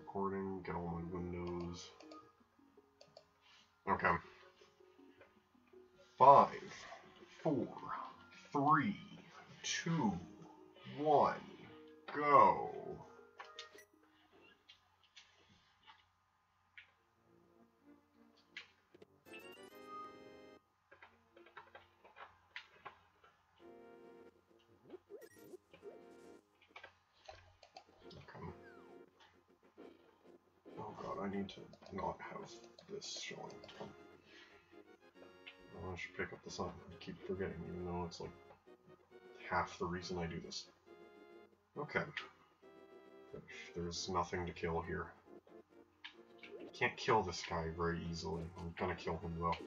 recording, get all my windows. Okay. 5, 4, 3, 2, 1, go. Oh god, I need to not have this showing. I should pick up the sign. I keep forgetting, even though it's like half the reason I do this. Okay. There's nothing to kill here. Can't kill this guy very easily. I'm gonna kill him though.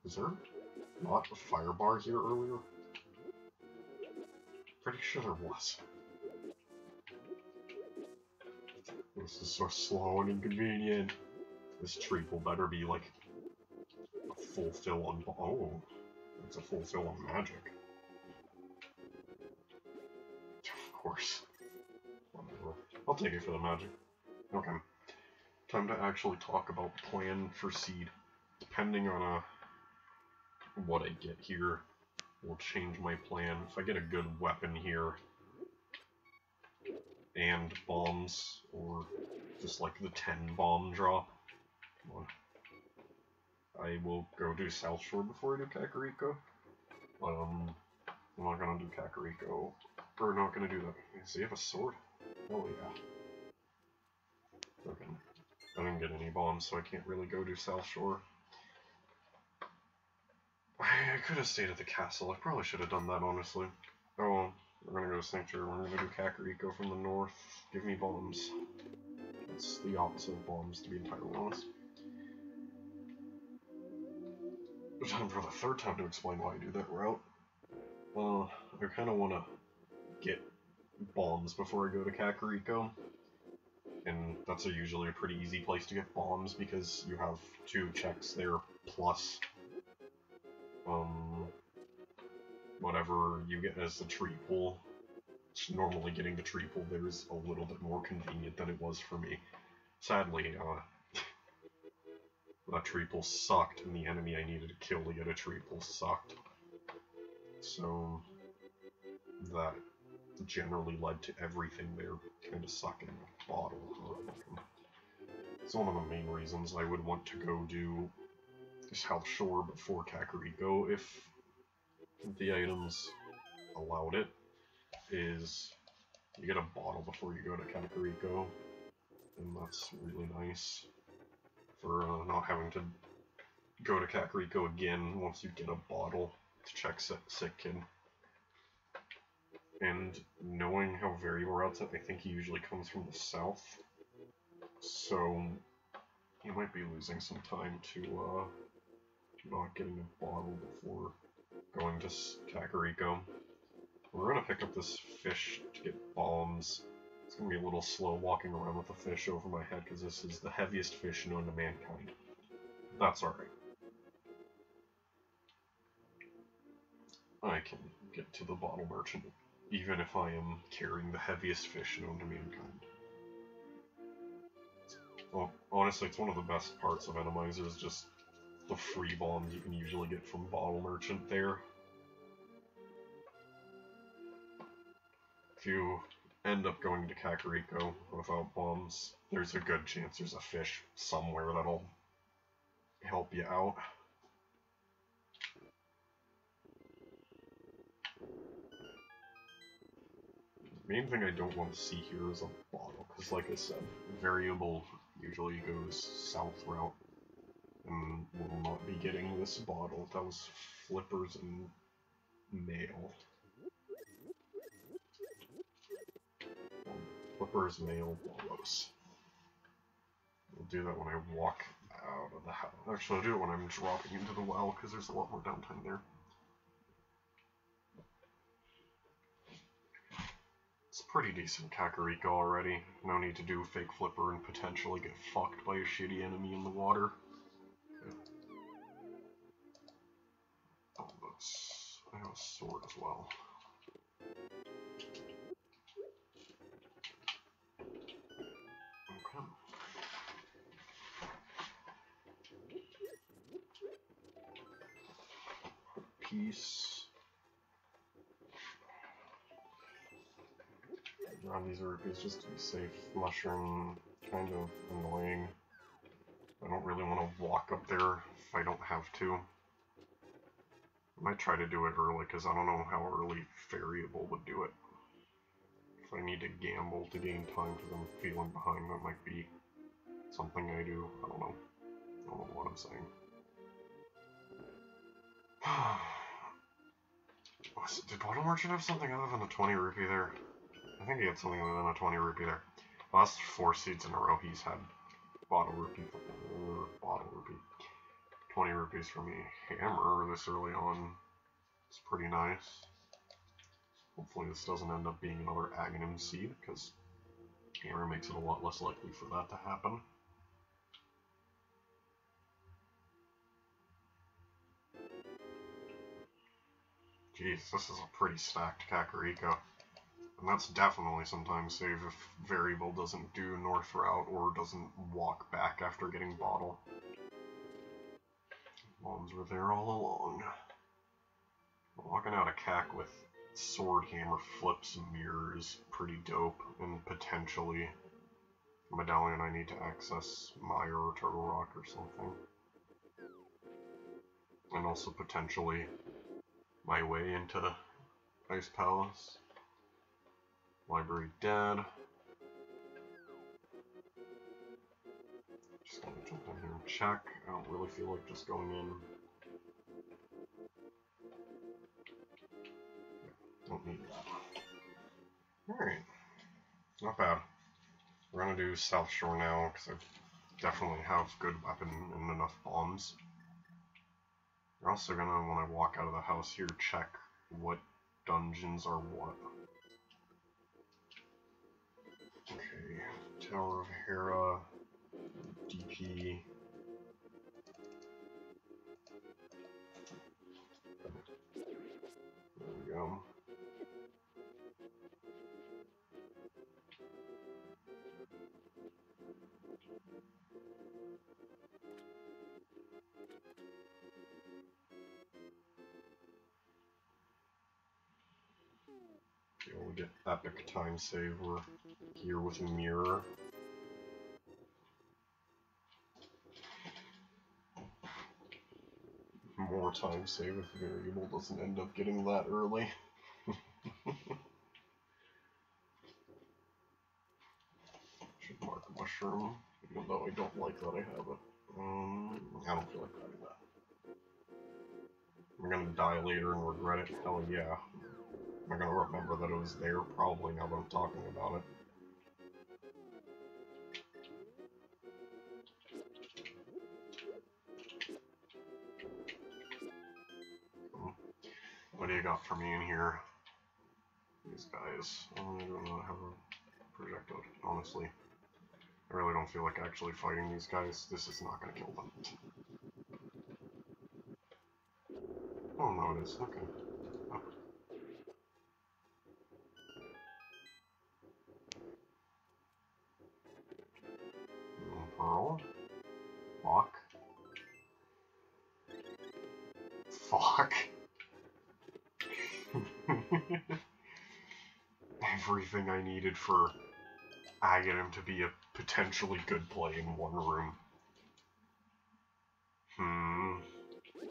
Is there not a fire bar here earlier? Pretty sure there was. This is so slow and inconvenient. This tree will better be like a full fill on. Oh, it's a full fill on magic. Of course. Whatever. I'll take it for the magic. Okay. Time to actually talk about plan for seed. Depending on what I get here, will change my plan. If I get a good weapon here, and bombs, or just like the 10 bomb drop, come on, I will go do South Shore before I do Kakariko. I'm not gonna do Kakariko, or not gonna do that. Does he have a sword? Oh yeah. Okay. I didn't get any bombs, so I can't really go do South Shore. I could have stayed at the castle. I probably should have done that, honestly. Oh well, we're gonna go to Sanctuary. We're gonna do Kakariko from the north. Give me bombs. That's the opposite of bombs, to be entirely honest. Time for the third time to explain why I do that route. I kind of want to get bombs before I go to Kakariko. And that's usually a pretty easy place to get bombs because you have 2 checks there plus whatever you get as the tree pull. Normally getting the tree pull there is a little bit more convenient than it was for me. Sadly, that tree pull sucked, and the enemy I needed to kill to get a tree pull sucked. So that generally led to everything there kind of sucking the bottle. It's one of the main reasons I would want to go do South Shore before Kakariko if the items allowed it, is you get a bottle before you go to Kakariko, and that's really nice for not having to go to Kakariko again once you get a bottle to check sick kid. And knowing how very we're out, I think he usually comes from the south, so you might be losing some time to not getting a bottle before going to Kakariko. We're gonna pick up this fish to get bombs. It's gonna be a little slow walking around with the fish over my head because this is the heaviest fish known to mankind. That's alright. I can get to the bottle merchant even if I am carrying the heaviest fish known to mankind. Well, honestly, it's one of the best parts of Enemizers, just the free bombs you can usually get from Bottle Merchant there. If you end up going to Kakariko without bombs, there's a good chance there's a fish somewhere that'll help you out. The main thing I don't want to see here is a bottle, because like I said, variable usually goes south route, and we'll not be getting this bottle. That was flippers and mail. Flippers, mail, bolos. We'll do that when I walk out of the house. Actually, I'll do it when I'm dropping into the well, because there's a lot more downtime there. It's pretty decent Kakariko already. No need to do fake flipper and potentially get fucked by a shitty enemy in the water. Okay. Oh, I have a sword as well. piece. Grab these rupees just to be safe. Mushroom, kind of annoying. I don't really want to walk up there if I don't have to. I might try to do it early, because I don't know how early Variable would do it. If I need to gamble to gain time because I'm feeling behind, that might be something I do. I don't know. I don't know what I'm saying. Did Bottle Merchant have something other than a 20 rupee there? I think he had something other than a 20 rupee there. Last 4 seeds in a row he's had bottle rupee. 20 rupees from a hammer this early on. It's pretty nice. Hopefully this doesn't end up being another Aghanim seed, because hammer makes it a lot less likely for that to happen. Jeez, this is a pretty stacked Kakariko. And that's definitely sometimes save if Variable doesn't do North Route or doesn't walk back after getting Bottle. Bombs were there all along. Walking out a Kak with Sword Hammer flips and mirror is pretty dope, and potentially a medallion I need to access Mire or Turtle Rock or something. And also potentially my way into Ice Palace. Library dead. Just gonna jump in here and check. I don't really feel like just going in. Don't need that. Alright. Not bad. We're gonna do South Shore now, because I definitely have good weapon and enough bombs. We're also gonna, when I walk out of the house here, check what dungeons are what. Okay, Tower of Hera, DP. There we go. Okay, we'll get epic time save. We're here with a mirror. More time save if Variable doesn't end up getting that early. Should mark Mushroom, even though I don't like that I have it. I don't feel like grabbing that. Am I gonna die later and regret it? Hell yeah. Am I gonna remember that it was there? Probably, now that I'm talking about it. What do you got for me in here? These guys. I don't know have a projectile, honestly. I really don't feel like actually fighting these guys. This is not gonna kill them. Oh no, it is. Okay. Oh. Pearl. Fuck. Fuck. Everything I needed for Aghanim to be a potentially good play in one room.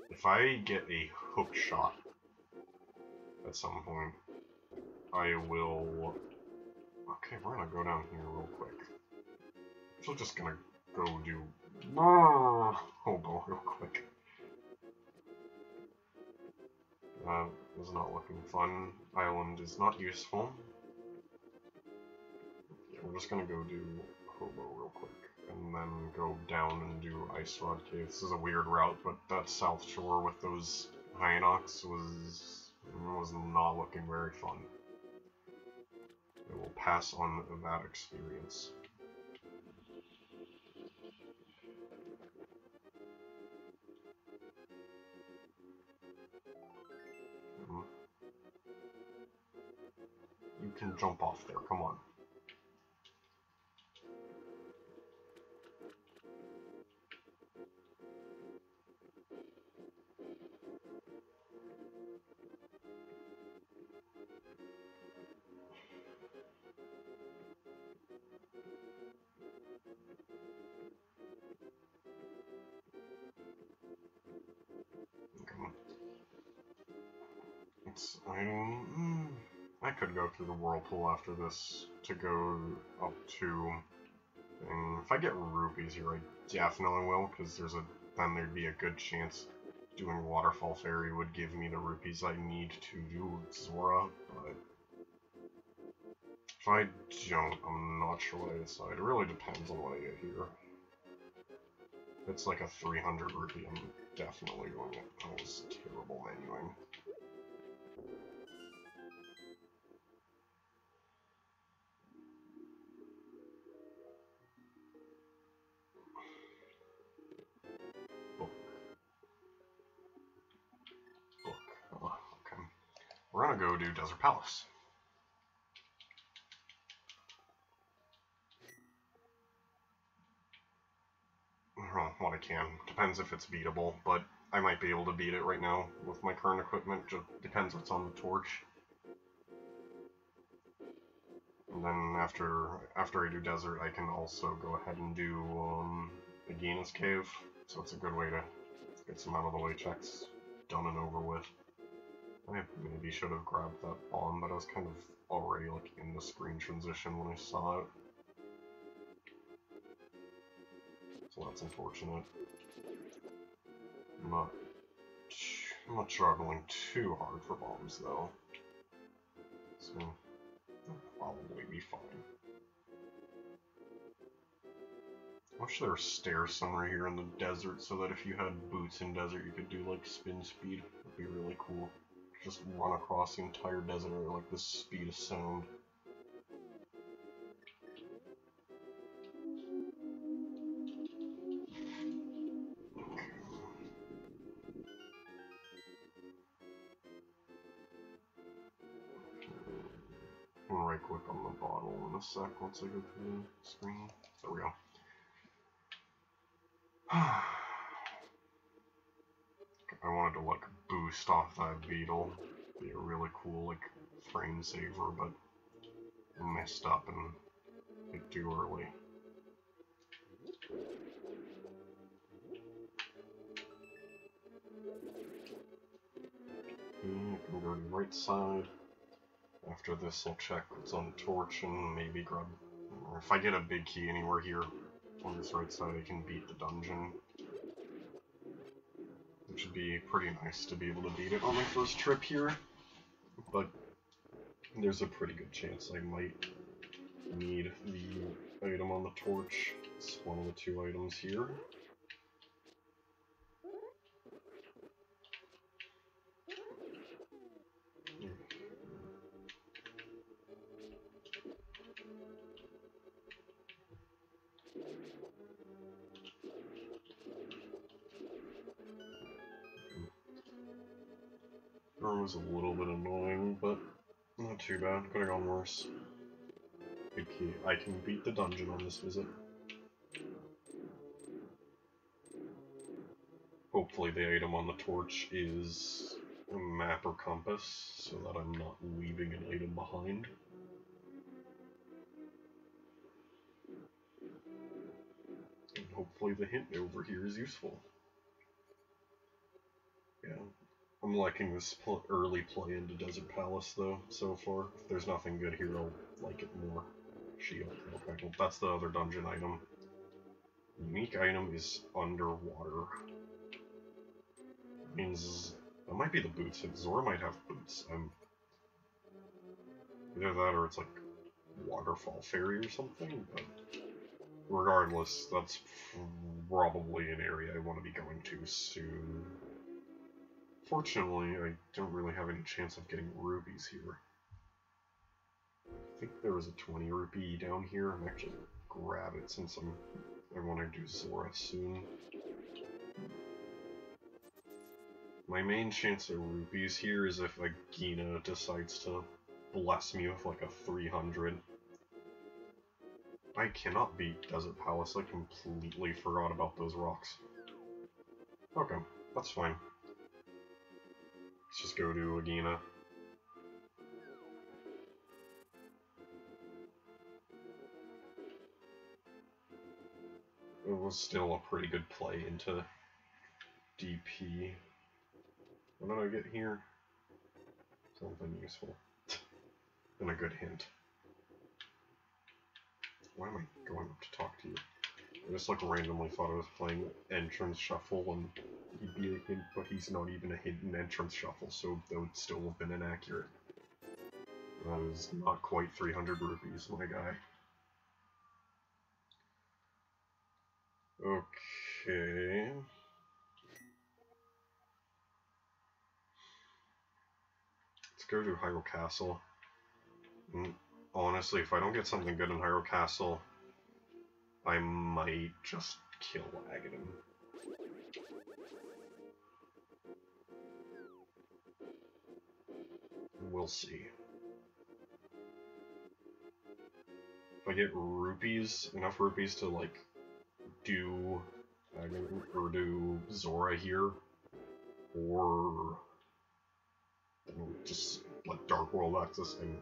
If I get a hook shot at some point, I will... Okay, we're gonna go down here real quick. So just gonna go do... Hobo real quick. That is not looking fun. Island is not useful. Yeah, we're just gonna go do Hobo real quick. And then go down and do Ice Rod Cave. This is a weird route, but that South Shore with those Hynox was not looking very fun. I will pass on that experience. You can jump off there, come on. It's item. I could go through the whirlpool after this to go up to. And if I get rupees here, I definitely will, because then there'd be a good chance doing Waterfall Fairy would give me the rupees I need to do Zora, but if I don't, I'm not sure what I decide. It really depends on what I get here. If it's like a 300 rupee, I'm definitely going it. That was terrible menuing. Okay. We're gonna go do Desert Palace. Well, what I can. Depends if it's beatable, but I might be able to beat it right now with my current equipment. Just depends what's on the torch. And then after I do Desert, I can also go ahead and do Agina's Cave. So it's a good way to get some out of the way checks done and over with. I maybe should have grabbed that bomb, but I was kind of already like in the screen transition when I saw it. So that's unfortunate. I'm not struggling too hard for bombs though. So I'll probably be fine. I wish there were stairs somewhere here in the desert so that if you had boots in desert you could do like spin speed. That'd be really cool. Just run across the entire desert at like the speed of sound. I'm gonna right click on the bottle in a sec once I go through the screen. There we go. I wanted to like boost off that beetle. Be a really cool like frame saver, but I messed up and hit too early. I can go to the right side. After this, I'll check what's on the torch and maybe grab. Or if I get a big key anywhere here on this right side, I can beat the dungeon. Which would be pretty nice to be able to beat it on my first trip here. But there's a pretty good chance I might need the item on the torch. It's one of the two items here. That was a little bit annoying, but not too bad. Could have gone worse. Big key. I can beat the dungeon on this visit. Hopefully the item on the torch is a map or compass, so that I'm not leaving an item behind. And hopefully the hint over here is useful. Yeah. I'm liking this early play into Desert Palace, though, so far. If there's nothing good here, I'll like it more. Shield. Okay, well, that's the other dungeon item. Unique item is underwater. Means that might be the boots. Zora might have boots. Either that or it's like Waterfall Fairy or something, but regardless, that's probably an area I want to be going to soon. Fortunately, I don't really have any chance of getting rubies here. I think there was a 20 rupee down here. I'm actually gonna grab it since I want to do Zora soon. My main chance of rupees here is if Agina decides to bless me with like a 300. I cannot beat Desert Palace. I completely forgot about those rocks. Okay, that's fine. Let's just go to Agina. it was still a pretty good play into DP. What did I get here? Something useful. And a good hint. Why am I going up to talk to you? I just like randomly thought I was playing entrance shuffle and he'd be a hint, but he's not even a hint in entrance shuffle, so that would still have been inaccurate. That is not quite 300 rupees, my guy. Okay. Let's go to Hyrule Castle. And honestly, if I don't get something good in Hyrule Castle, I might just kill Aghanim. We'll see. If I get rupees, enough rupees to like do Aghanim or do Zora here, or just like Dark World access, I'm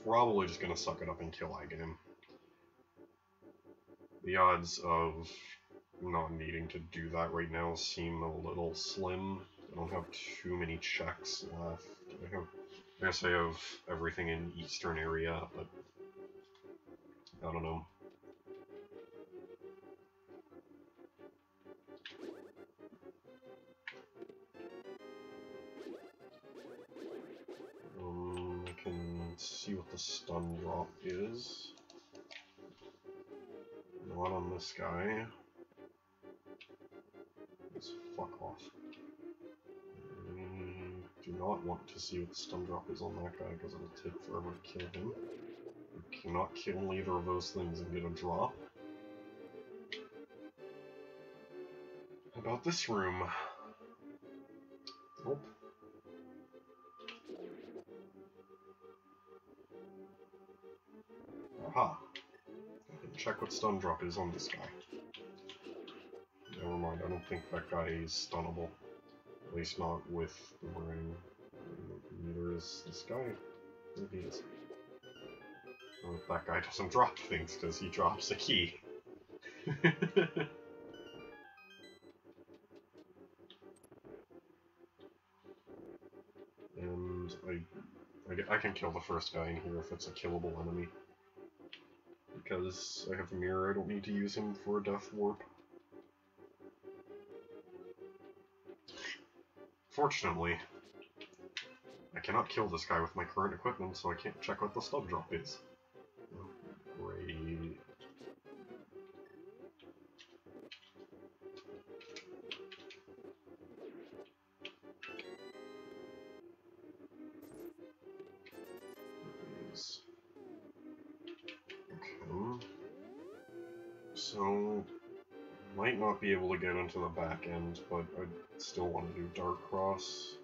probably just gonna suck it up and kill Aghanim. The odds of not needing to do that right now seem a little slim. I don't have too many checks left. I guess I have everything in Eastern area, but I don't know. I can see what the stun drop is. Not on this guy. Let's fuck off. Do not want to see what the stun drop is on that guy because it'll take forever to kill him. You cannot kill either of those things and get a drop. How about this room? Nope. Aha! I can check what stun drop is on this guy. Never mind, I don't think that guy is stunnable. At least not with the ring. Neither is this guy. Maybe he is. Well, that guy doesn't drop things because he drops a key. And I can kill the first guy in here if it's a killable enemy. Because I have a mirror, I don't need to use him for a death warp. Fortunately, I cannot kill this guy with my current equipment, so I can't check what the stun drop is. Great. Okay. So, might not be able to get into the back end, but I still want to do Dark Cross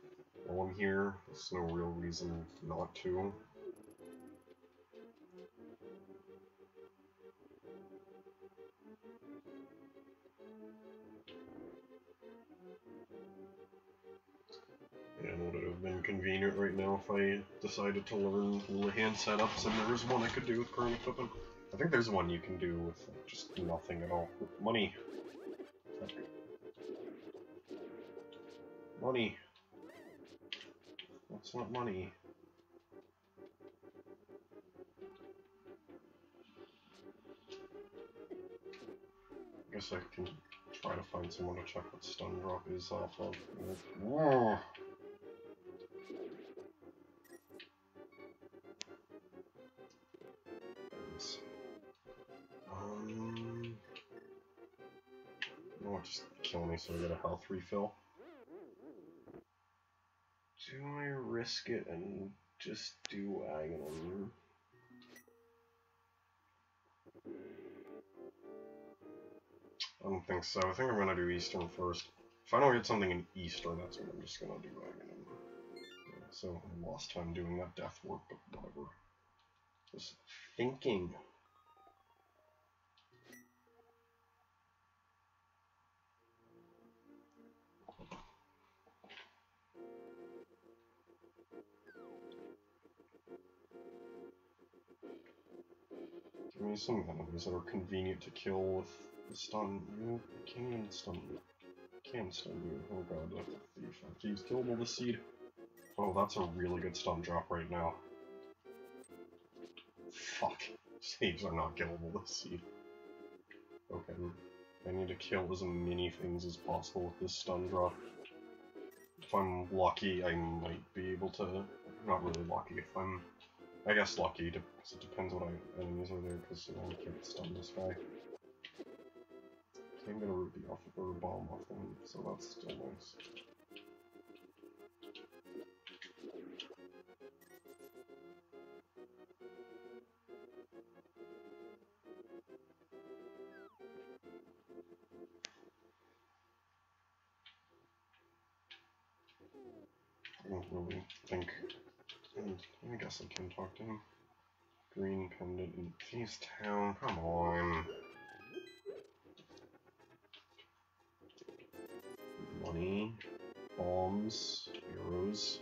while I'm here. There's no real reason not to. And would it have been convenient right now if I decided to learn all the hand setups and there was one I could do with current equipment? I think there's one you can do with just nothing at all. Money. Money. That's not money. I guess I can try to find someone to check what stun drop is off of. Whoa. No, just kill me so I get a health refill. Do I risk it and just do Aghanim? I don't think so. I think I'm gonna do Eastern first. If I don't get something in Eastern, that's when I'm just gonna do Aghanim. Yeah, so I lost time doing that death work, but whatever. Just thinking. Give me some enemies that are convenient to kill with Stun. You can't even stun you. Can't stun you. Oh god, that's a thief. He's killable this seed. Oh, that's a really good stun drop right now. Fuck. Saves are not killable this seed. Okay. I need to kill as many things as possible with this stun drop. If I'm lucky, I might be able to... Not really lucky, if I'm... I guess lucky, because it depends what enemies are there, because I can't stun this guy. Okay, I'm gonna root the or bomb off him, so that's still nice. I don't really think... And I guess I can talk to him. Green pendant in Feast Town, come on. Money, bombs, arrows.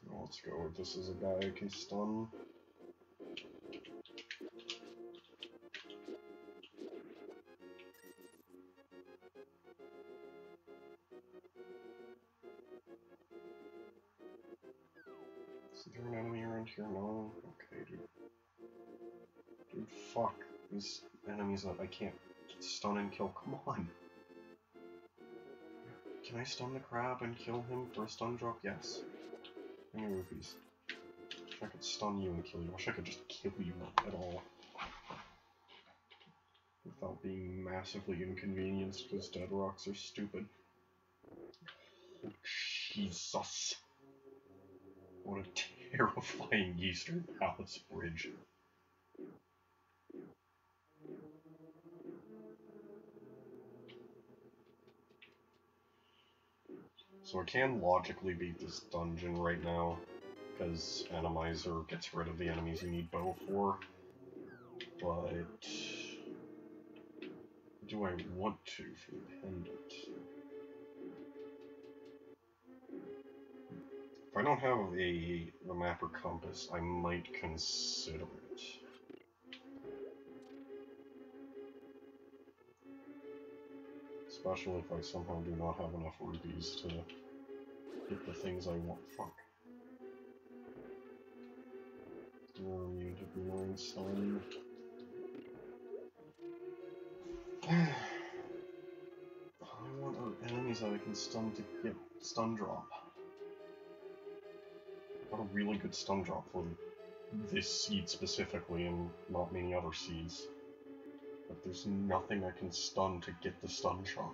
Let's go. This is a guy I can stun. Is there an enemy around here? No? Okay, dude. Dude, fuck. These enemies that I can't stun and kill. Come on. Can I stun the crab and kill him for a stun drop? Yes. How many rupees? Wish I could stun you and kill you. Wish I could just kill you at all. Without being massively inconvenienced because dead rocks are stupid. Oh, Jesus. What a terrifying Eastern Palace bridge. So I can logically beat this dungeon right now, because Animizer gets rid of the enemies you need bow for, but do I want to for the pendant? If I don't have a map or compass, I might consider it. Especially if I somehow do not have enough rupees to get the things I want. Fuck. You're immune to Boomerang Stun. I want enemies that I can stun to get stun drop. Got a really good stun drop for this seed specifically, and not many other seeds. But there's nothing I can stun to get the stun shot.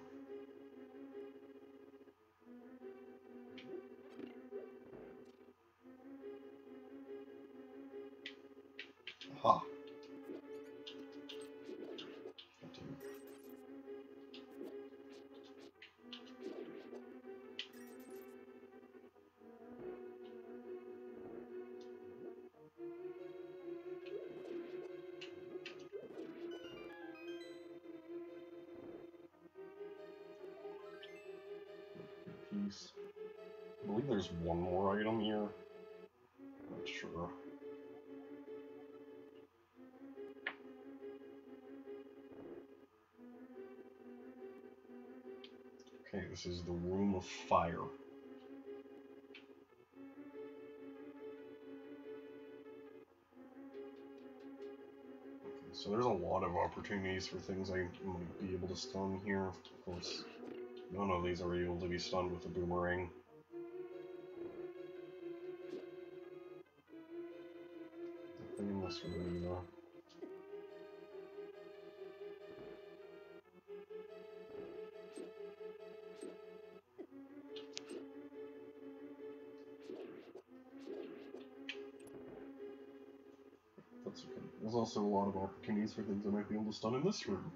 Ha! Piece. I believe there's one more item here. Not sure. Okay, this is the Room of Fire. Okay, so there's a lot of opportunities for things I might be able to stun here. Of course, none of these are able to be stunned with a boomerang. Nothing in this room either. That's okay. There's also a lot of opportunities for things I might be able to stun in this room.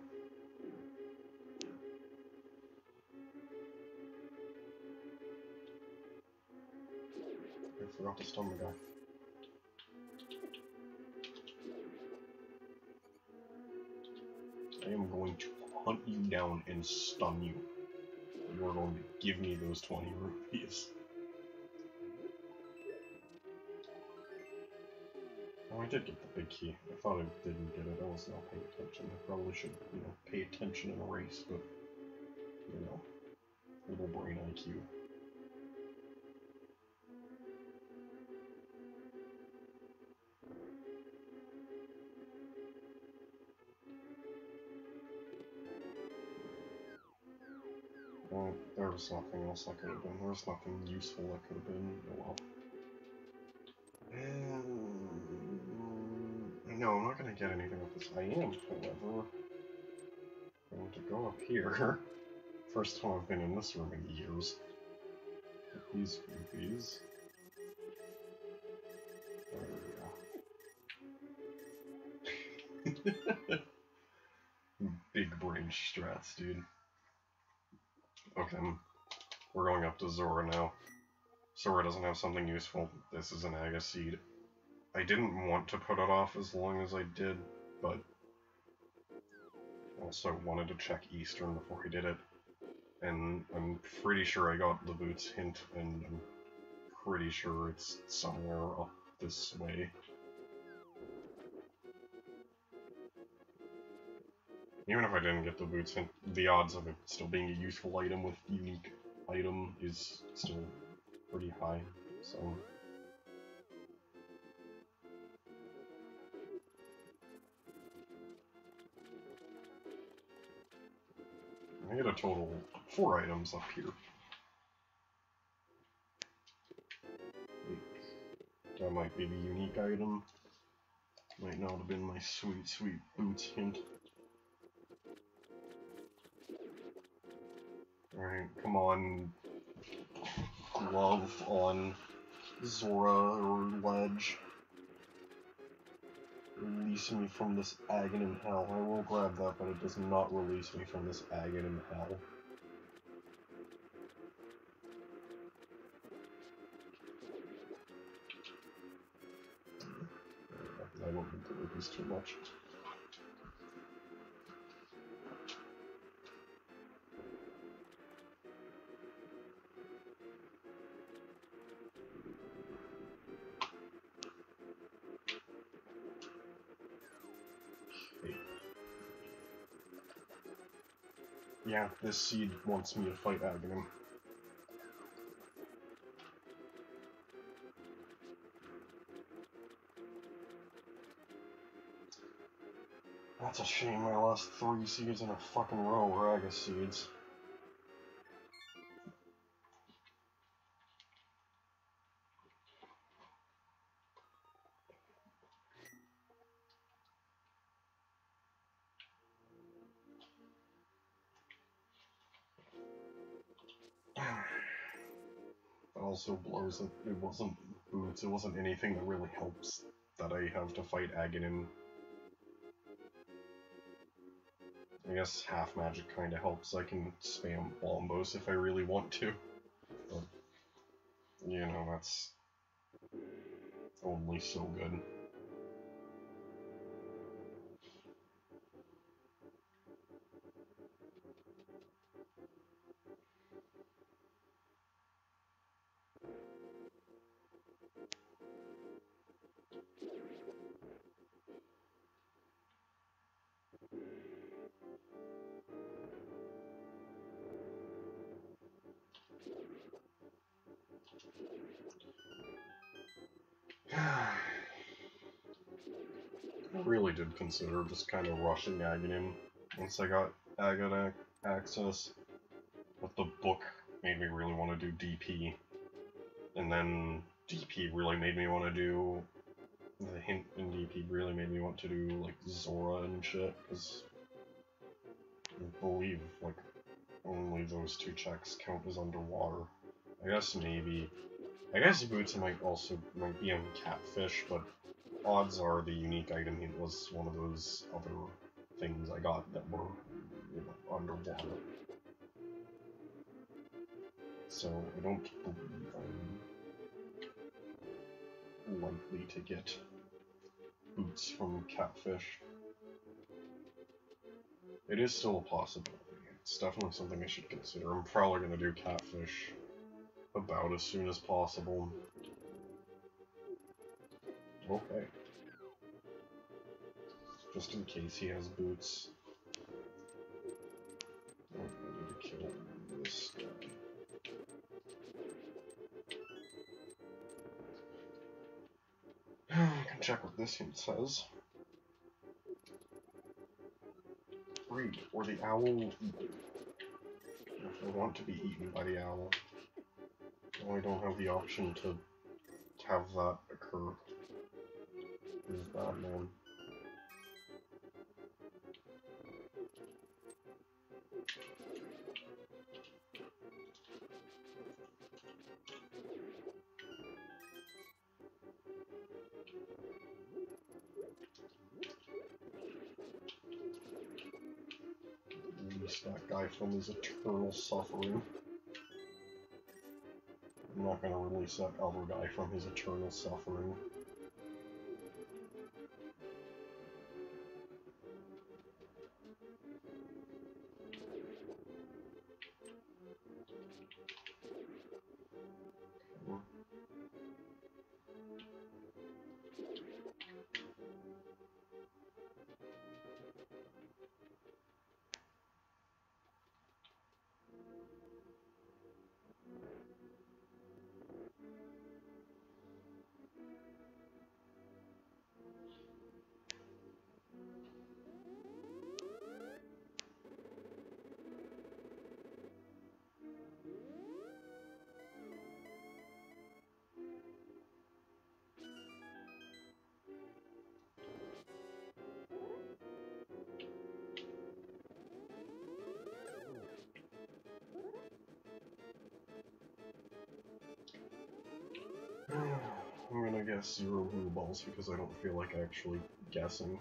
I forgot to stun the guy. I am going to hunt you down and stun you. You are going to give me those 20 rupees. Oh, I did get the big key. I thought I didn't get it. I was not paying attention. I probably should, you know, pay attention in a race, but, you know, little brain IQ. Well, there was nothing else that could have been. There was nothing useful that could have been. Oh well. No, I'm not going to get anything with this. I am, however, going to go up here. First time I've been in this room in years. These rupees. There we go. Big brain strats, dude. Okay, we're going up to Zora now. Zora doesn't have something useful. This is an Aga seed. I didn't want to put it off as long as I did, but also wanted to check Eastern before I did it. And I'm pretty sure I got the boots hint, and I'm pretty sure it's somewhere up this way. Even if I didn't get the boots hint, the odds of it still being a useful item with unique item is still pretty high, so... I get a total of 4 items up here. That might be the unique item. Might not have been my sweet, sweet boots hint. Alright, come on. Glove on Zora or Ledge. Release me from this Aghanim hell. I will grab that, but it does not release me from this Aghanim hell. I don't need to release too much. Yeah, this seed wants me to fight Aghanim. That's a shame my last 3 seeds in a fucking row were Aga seeds. Also blows that it wasn't boots, it wasn't anything that really helps that I have to fight Aghanim. I guess half magic kinda helps. I can spam bombos if I really want to. But, you know, that's only so good. I really did consider just kind of rushing Aghanim once I got Aghanim access, but the book made me really want to do DP, and then DP really made me want to do, the hint in DP really made me want to do, like, Zora and shit, because I believe, like, only those 2 checks count as underwater. I guess maybe, I guess Boots might be on Catfish, but odds are the unique item hint was one of those other things I got that were, you know, underwater. So I don't believe I'm likely to get Boots from Catfish. It is still a possibility. It's definitely something I should consider. I'm probably going to do Catfish about as soon as possible. Okay. just in case he has boots. Oh, I need to kill this guy. I can check what this hint says. Read, or the owl will eat. If I want to be eaten by the owl. No, I don't have the option to have that occur. This is bad, man. Release that guy from his eternal suffering. I'm not gonna release that other guy from his eternal suffering. I'm gonna guess 0 blue balls because I don't feel like actually guessing.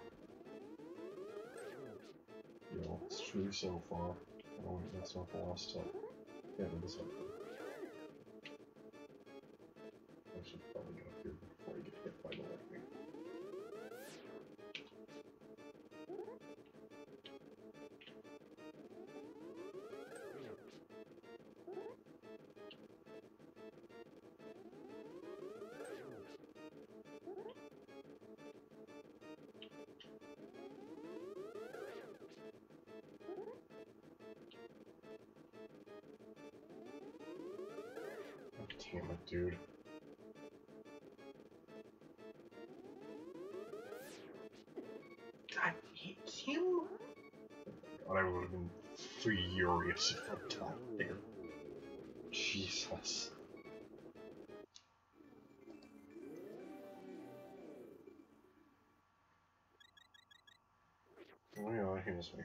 You know, it's true so far. Oh wait, that's not the last step. Yeah, it is up there. I should probably get up here before I get hit by the lightning. Damn it, dude. God, it's him? God, I would have been furious if I died there. Jesus. Oh yeah, that heals me.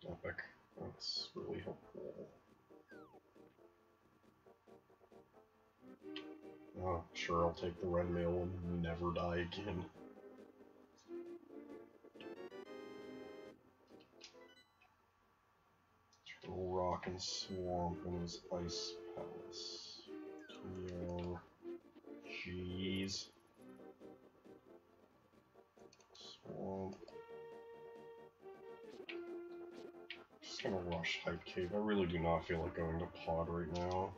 Epic. That's really helpful. Oh, sure, I'll take the red mail and never die again. Rock and Swamp in his Ice Palace. Yo. Jeez. Swamp. Just gonna rush Hype Cave. I really do not feel like going to Pod right now.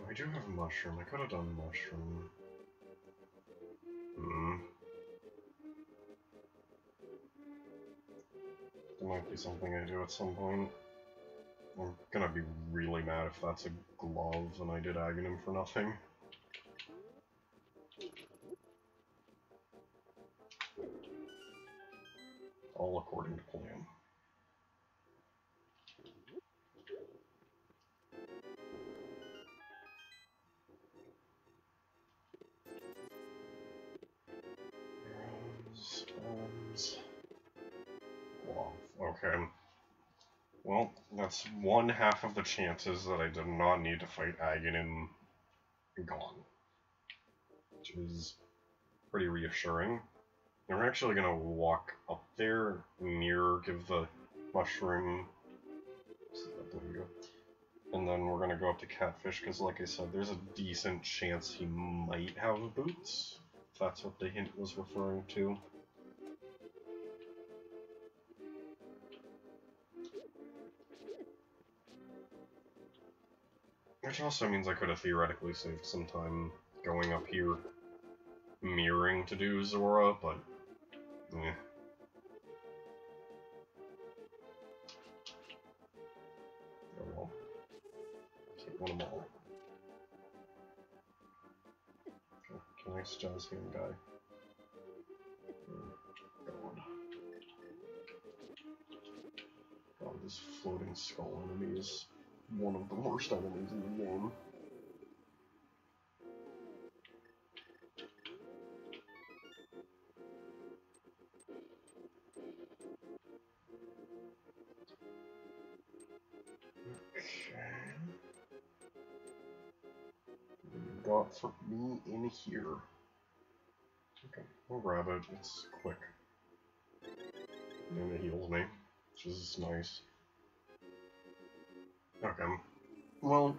I do have a mushroom. I could have done mushroom. There might be something I do at some point. I'm gonna be really mad if that's a glove and I did Aghanim for nothing. All according to plan. Okay. Well, that's 1/2 of the chances that I did not need to fight Aghanim gone. Which is pretty reassuring. And we're actually gonna walk up there, give the mushroom. There we go. And then we're gonna go up to Catfish, because like I said, there's a decent chance he might have boots. If that's what the hint was referring to. Which also means I could have theoretically saved some time going up here, mirroring to do Zora, but eh. Oh well. Take one of them all. Okay, nice jazz hand guy. God. God, this floating skull enemy is one of the worst enemies in the game. Got for me in here. Okay, we'll grab it. It's quick. And it heals me, which is nice. Okay. Well,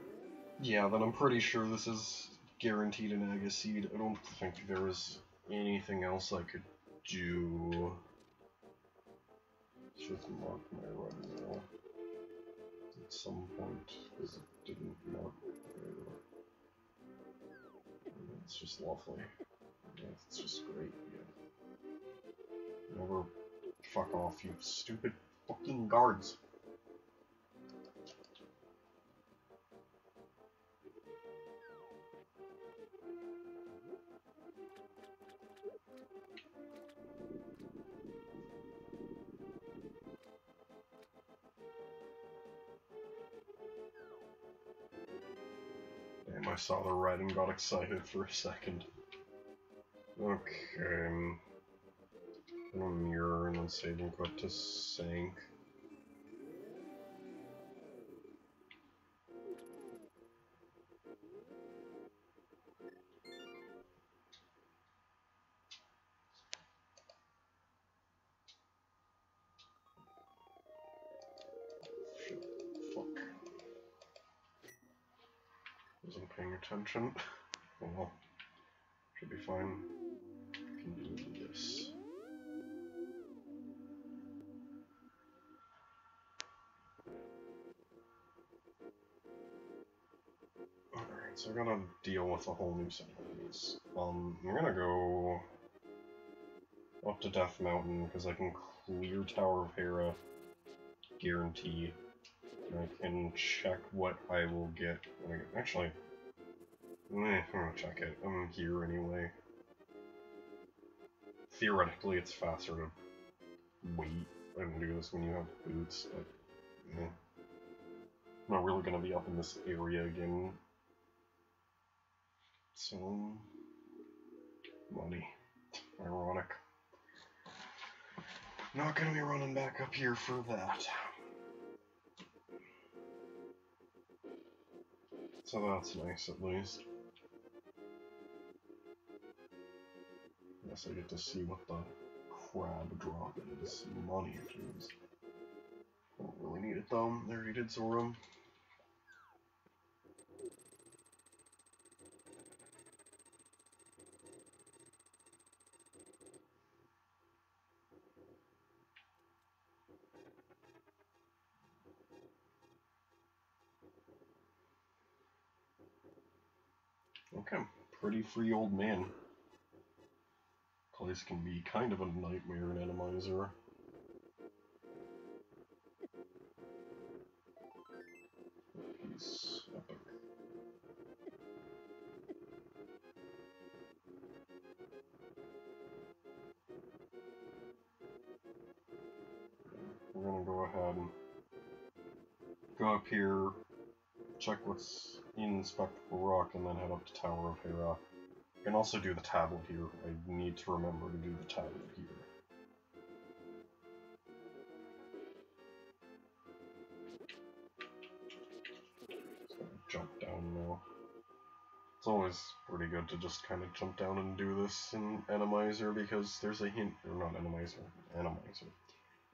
yeah, then I'm pretty sure this is guaranteed an Agaseed. I don't think there is anything else I could do. Let's just mark my red wall at some point, because it didn't mark there. It's just lovely. Yeah, it's just great. Yeah. Never fuck off, you stupid fucking guards. Damn, I saw the red and got excited for a second. Okay, I'm gonna mirror and then save and quit to sink. Shit, fuck. Wasn't paying attention. Oh well, should be fine. Can do this. Alright, so I gotta deal with a whole new set of enemies. I'm gonna go up to Death Mountain, because I can clear Tower of Hera, guarantee. And I can check what I will get when I get... Actually, I'm gonna check it. I'm here anyway. Theoretically, it's faster to wait and do this when you have boots, but I'm not really gonna be up in this area again. So, money. Ironic. Not gonna be running back up here for that. So that's nice, at least. Guess I get to see what the crab drop is. Money, jeez. Don't really need it though. There he did Zora. Okay, pretty free old man. Place can be kind of a nightmare in Animizer. He's epic. We're gonna go ahead and go up here, check what's in Spectral Rock, and then head up to Tower of Hera. I can also do the tablet here. I need to remember to do the tablet here. Just gonna jump down now. It's always pretty good to just kind of jump down and do this in Animizer because there's a hint, or not Animizer,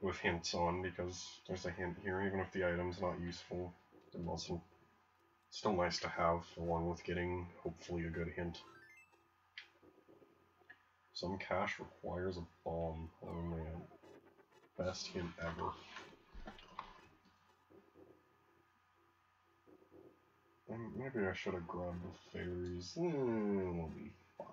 with hints on, because there's a hint here, even if the item's not useful. It's also still nice to have, along with getting, hopefully, a good hint. Some cache requires a bomb. Oh man. Best hint ever. Maybe I should have grabbed the fairies. We'll be fine.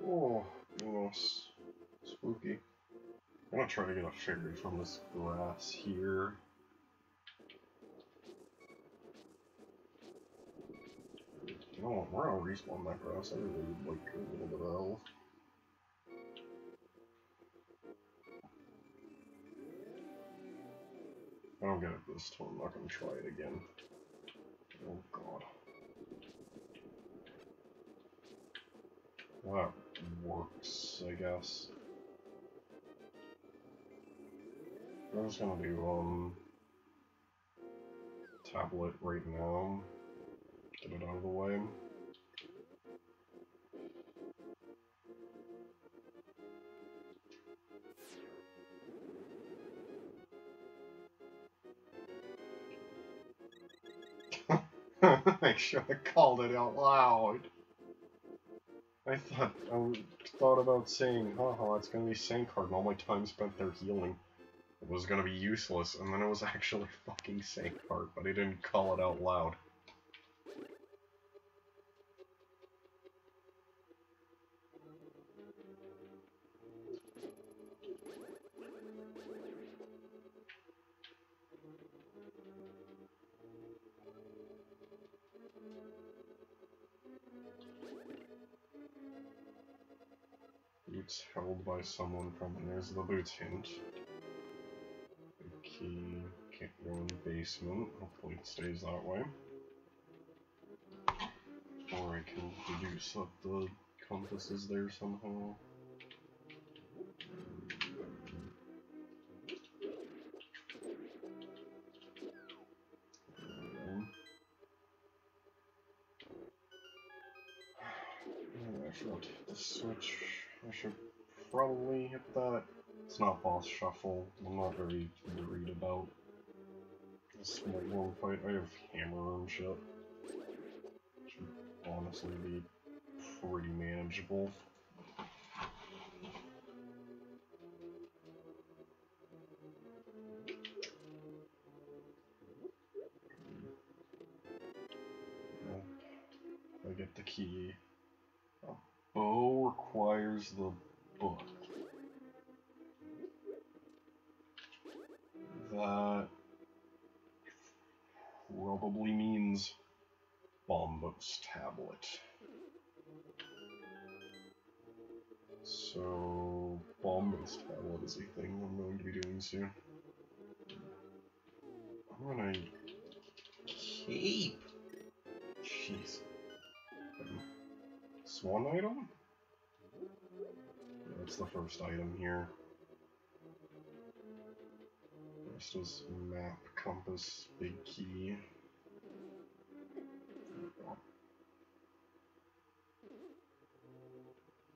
Oh, goodness. Spooky. I'm gonna try to get a fairy from this grass here. You know what, we're gonna respawn that grass. I really would like a little bit of health. If I don't get it this time, I'm not gonna try it again. Oh god. That works, I guess. I'm just gonna do, tablet right now. Get it out of the way. I should have called it out loud. I thought about saying, haha, it's gonna be Sankard and all my time spent there healing. It was gonna be useless, and then it was actually fucking Sankard, but I didn't call it out loud. Boots held by someone from, and there's the boots hint. The key, can't go in the basement, hopefully it stays that way. Or I can deduce that the compass is there somehow. I forgot to hit the switch. I should probably hit that. It's not boss shuffle. I'm not very worried about this one fight. I have hammer and shit. Should honestly be pretty manageable. I get the key. A bow requires the book. That probably means Bombos tablet. So, Bombos tablet is a thing I'm going to be doing soon. I'm gonna keep. Jeez. Swan item? That's the first item here. Next is map, compass, big key.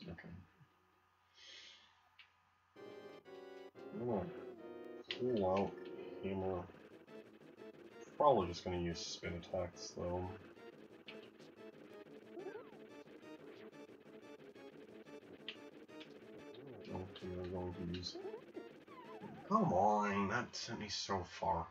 Okay. I'm gonna pull out hammer. Probably just gonna use spin attacks though. Okay, we're going to use. Come on, that sent me so far.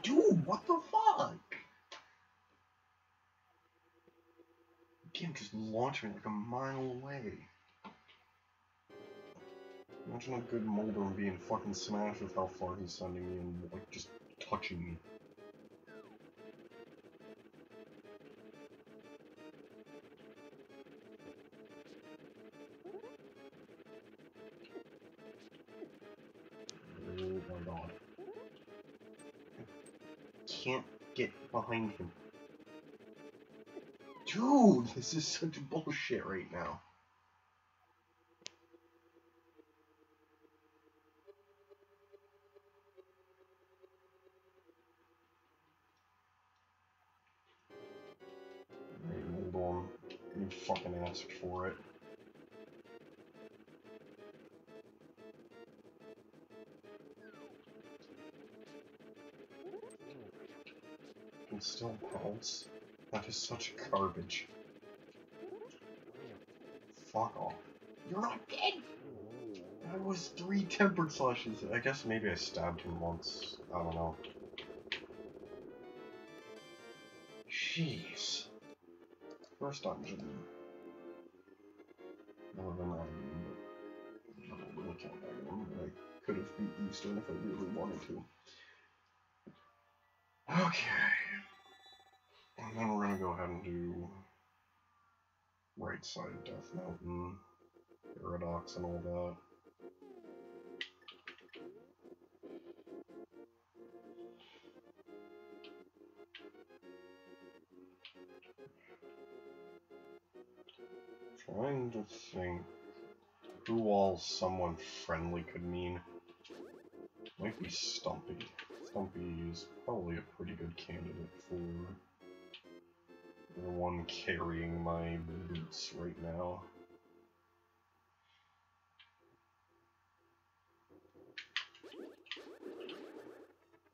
Dude, what the fuck? You can't just launch me like a mile away. Imagine a good Mulder being fucking smashed with how far he's sending me and like just touching me. Oh my god. can't get behind him. Dude, this is such bullshit right now. Alright, hold on. You fucking asked for it. Can still pounce? That is such garbage. Fuck off. You're not dead! That was 3 tempered slashes. I guess maybe I stabbed him once. I don't know. Jeez. First dungeon. Other than that, I don't really count that one. I could have beat Eastern if I really wanted to. Okay. And then we're gonna go ahead and do right side Death Mountain, Paradox and all that. Trying to think who all someone friendly could mean. Might be Stumpy. Stumpy is probably a pretty good candidate for the one carrying my boots right now.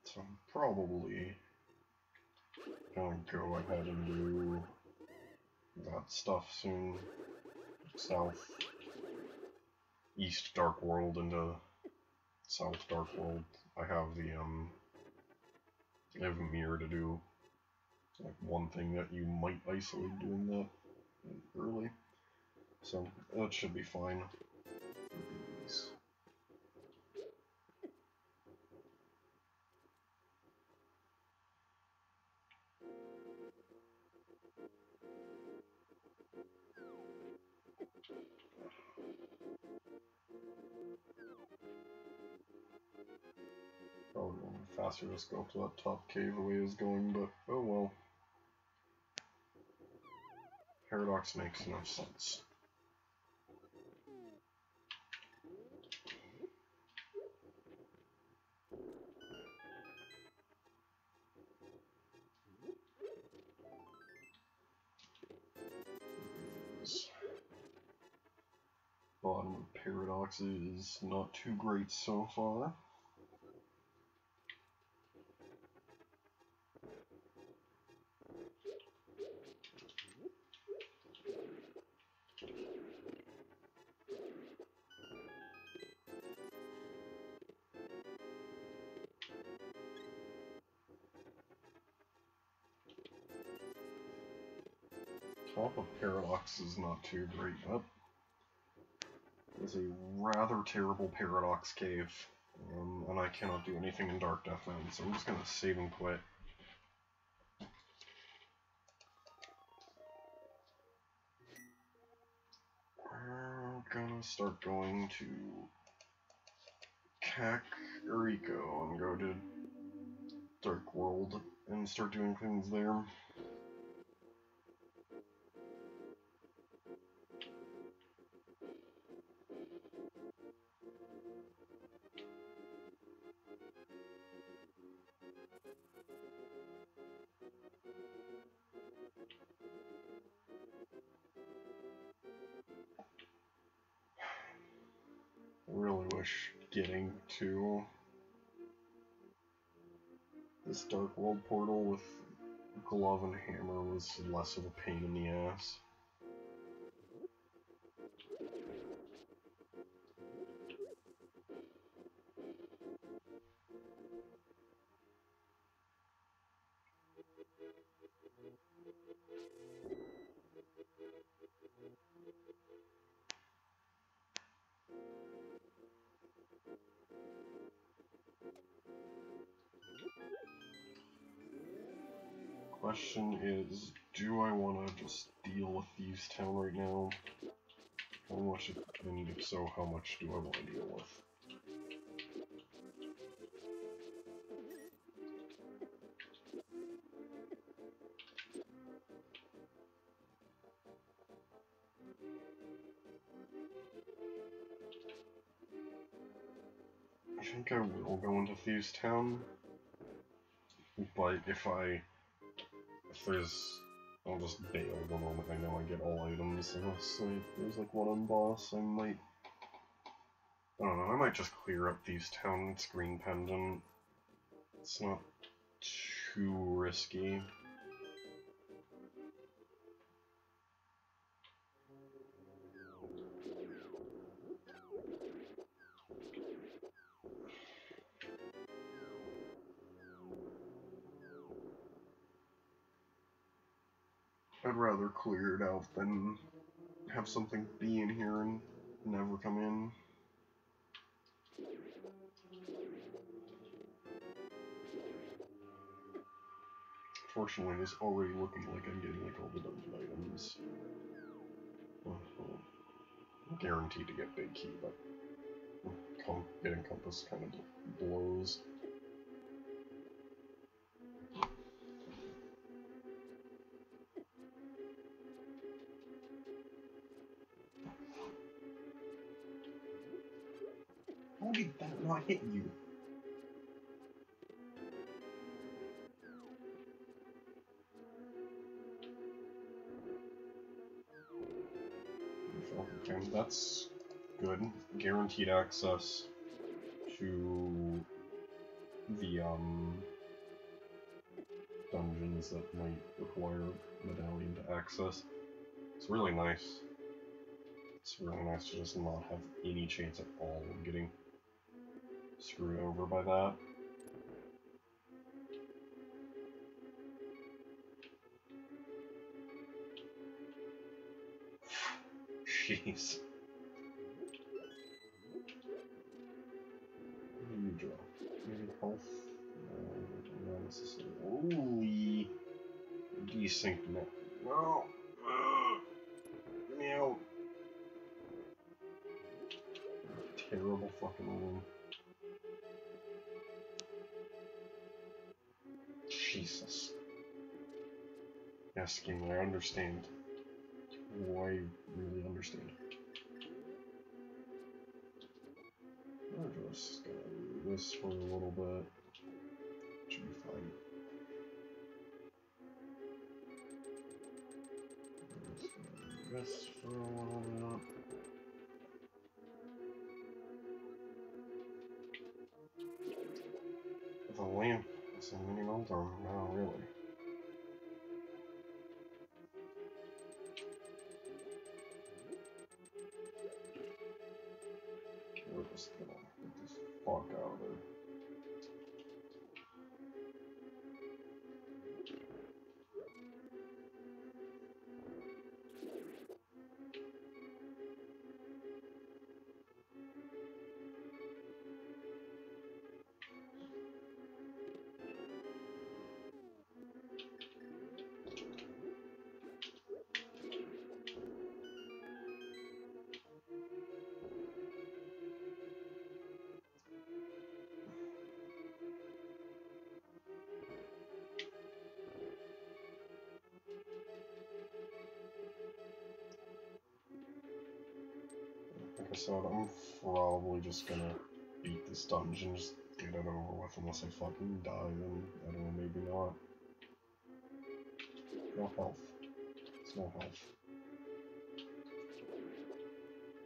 So I'm probably gonna go ahead and do that stuff soon. South, East Dark World into South Dark World. I have I have a mirror to do. Like one thing that you might isolate doing that early. So that should be fine. Probably going faster just go up to that top cave the way it was going, but oh well. Paradox makes no sense. Bottom of Paradox is not too great so far. Top of Paradox is not too great. That is a rather terrible Paradox cave, and I cannot do anything in Dark Death Mountain, so I'm just gonna save and quit. We're gonna start going to Kakariko and go to Dark World and start doing things there. I really wish getting to this Dark World portal with Glove and Hammer was less of a pain in the ass. Question is, do I want to just deal with Thieves Town right now? How much, and if so, how much do I want to deal with? think I will go into Thieves Town, but if there's, I'll just bail the moment I know I get all items, unless there's like one on boss, I don't know, I might just clear up Thieves Town Screen Pendant. It's not too risky. I'd rather clear it out than have something be in here and never come in. Fortunately, it's already looking like I'm getting like all the dungeon items. Well, I'm guaranteed to get Big Key, but getting Compass kind of blows. How did that not hit you? Okay, that's good. Guaranteed access to the dungeons that might require Medallion to access. It's really nice. It's really nice to just not have any chance at all of getting screwed over by that. Jeez. What do you draw? Maybe health? No, not necessarily. Holy desync now. No! Get me out! Terrible fucking room. Jesus. Yes, game, I understand. Oh, I really understand. I'm just gonna do this for a little bit. Should be fine. This for a little bit. With a lamp, it's a mini altar. No, really. We're just gonna get this fuck out of there. Like I said, I'm probably just gonna beat this dungeon, just get it over with, unless I fucking die, then I don't know, maybe not. No health. It's no health.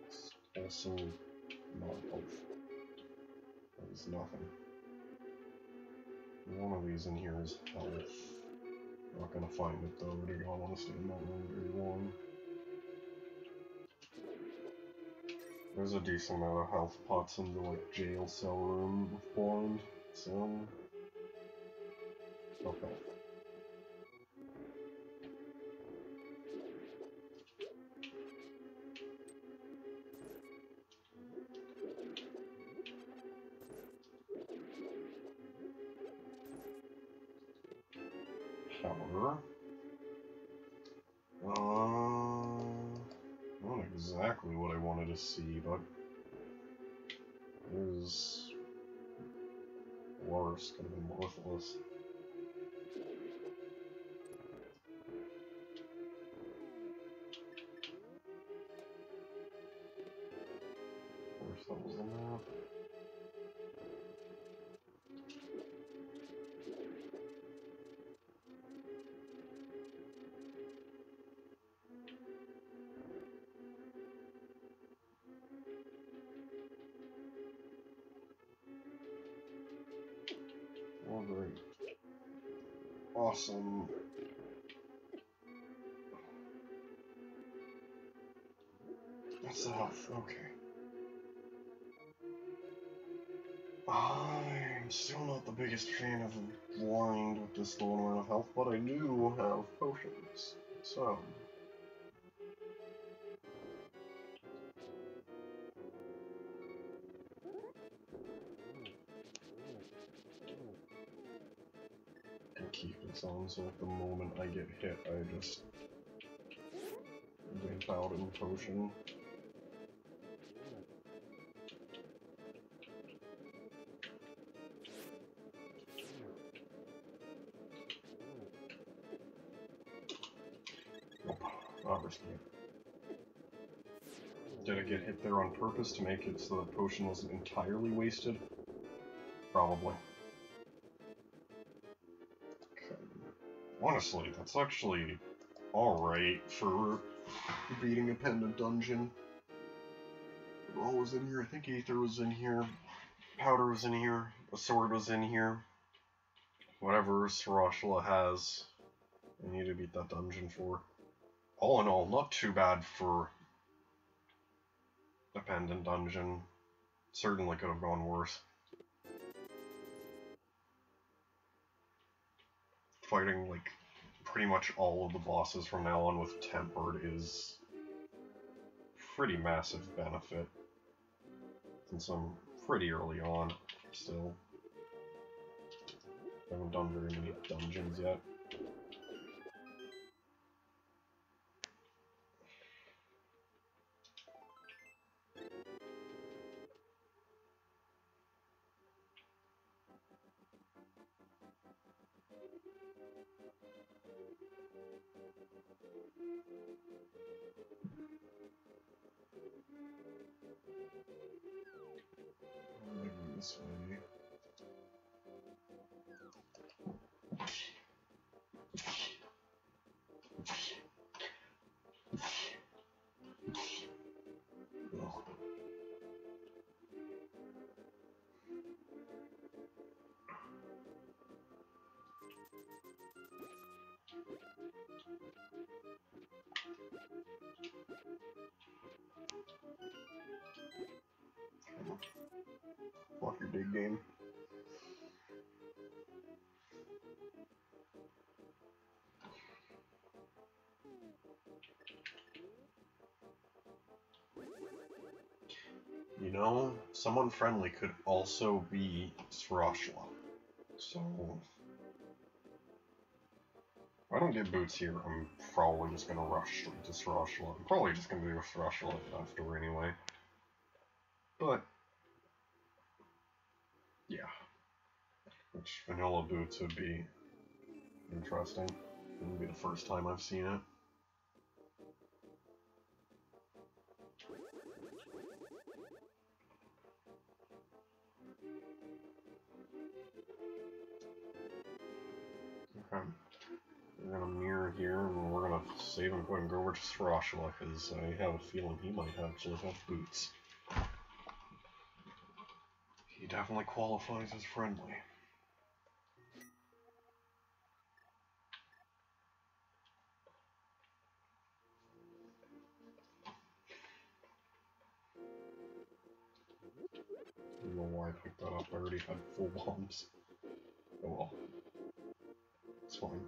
It's also not health. That is nothing. One of these in here is health. Not gonna find it though, I don't want to stay in that room very long. There's a decent amount of health pots in the like jail cell room with Blind, so okay. However, not exactly what I wanted to see, but it was worse, could have been worthless. Of course, that was the map. awesome. That's the health, okay. I'm still not the biggest fan of blind with this low amount of health, but I do have potions. So. I keep this on so at the moment I get hit, I just limp out in potion. Nope, not risking it. Did I get hit there on purpose to make it so the potion wasn't entirely wasted? Probably. Okay. Honestly, that's actually alright for beating a pendant dungeon. What was in here? I think Aether was in here. Powder was in here. A sword was in here. Whatever Sarashla has, I need to beat that dungeon for. All in all, not too bad for a pendant dungeon. Certainly could have gone worse. Fighting, like, pretty much all of the bosses from now on with Tempered is pretty massive benefit. Since I'm pretty early on, still. I haven't done very many dungeons yet. This way. Fuck your big game. You know, someone friendly could also be Sarashla. So, if I don't get boots here, I'm probably just gonna rush straight to Sarashla. I'm probably just gonna do Sarashla after anyway. But, yeah. Which vanilla boots would be interesting. It would be the first time I've seen it. Okay. We're gonna mirror here, and we're gonna save and go and go over to Sarashla, because I have a feeling he might actually have boots. He definitely qualifies as friendly. I don't know why I picked that up, I already had full bombs. Oh well. It's fine.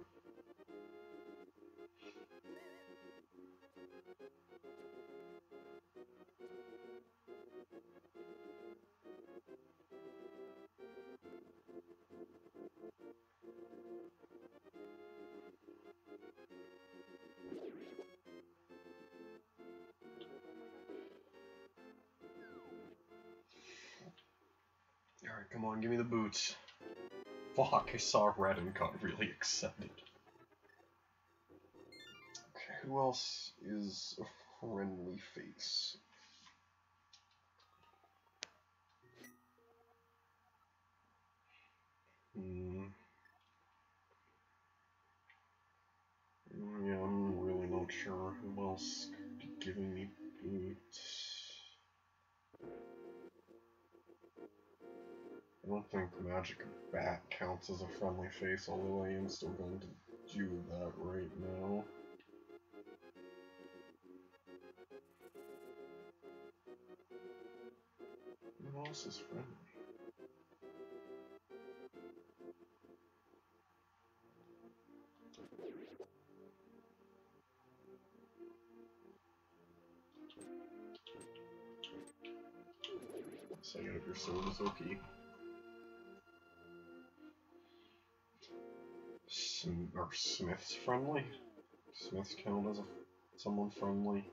Alright, come on, give me the boots. Fuck, I saw red and got really excited. Okay, who else is a friendly face? Yeah, I'm really not sure who else could be giving me boots. I don't think Magic Bat counts as a friendly face, although I am still going to do that right now. Who else is friendly? Say out your sword is okay. Are Smiths friendly? Smiths count as someone friendly?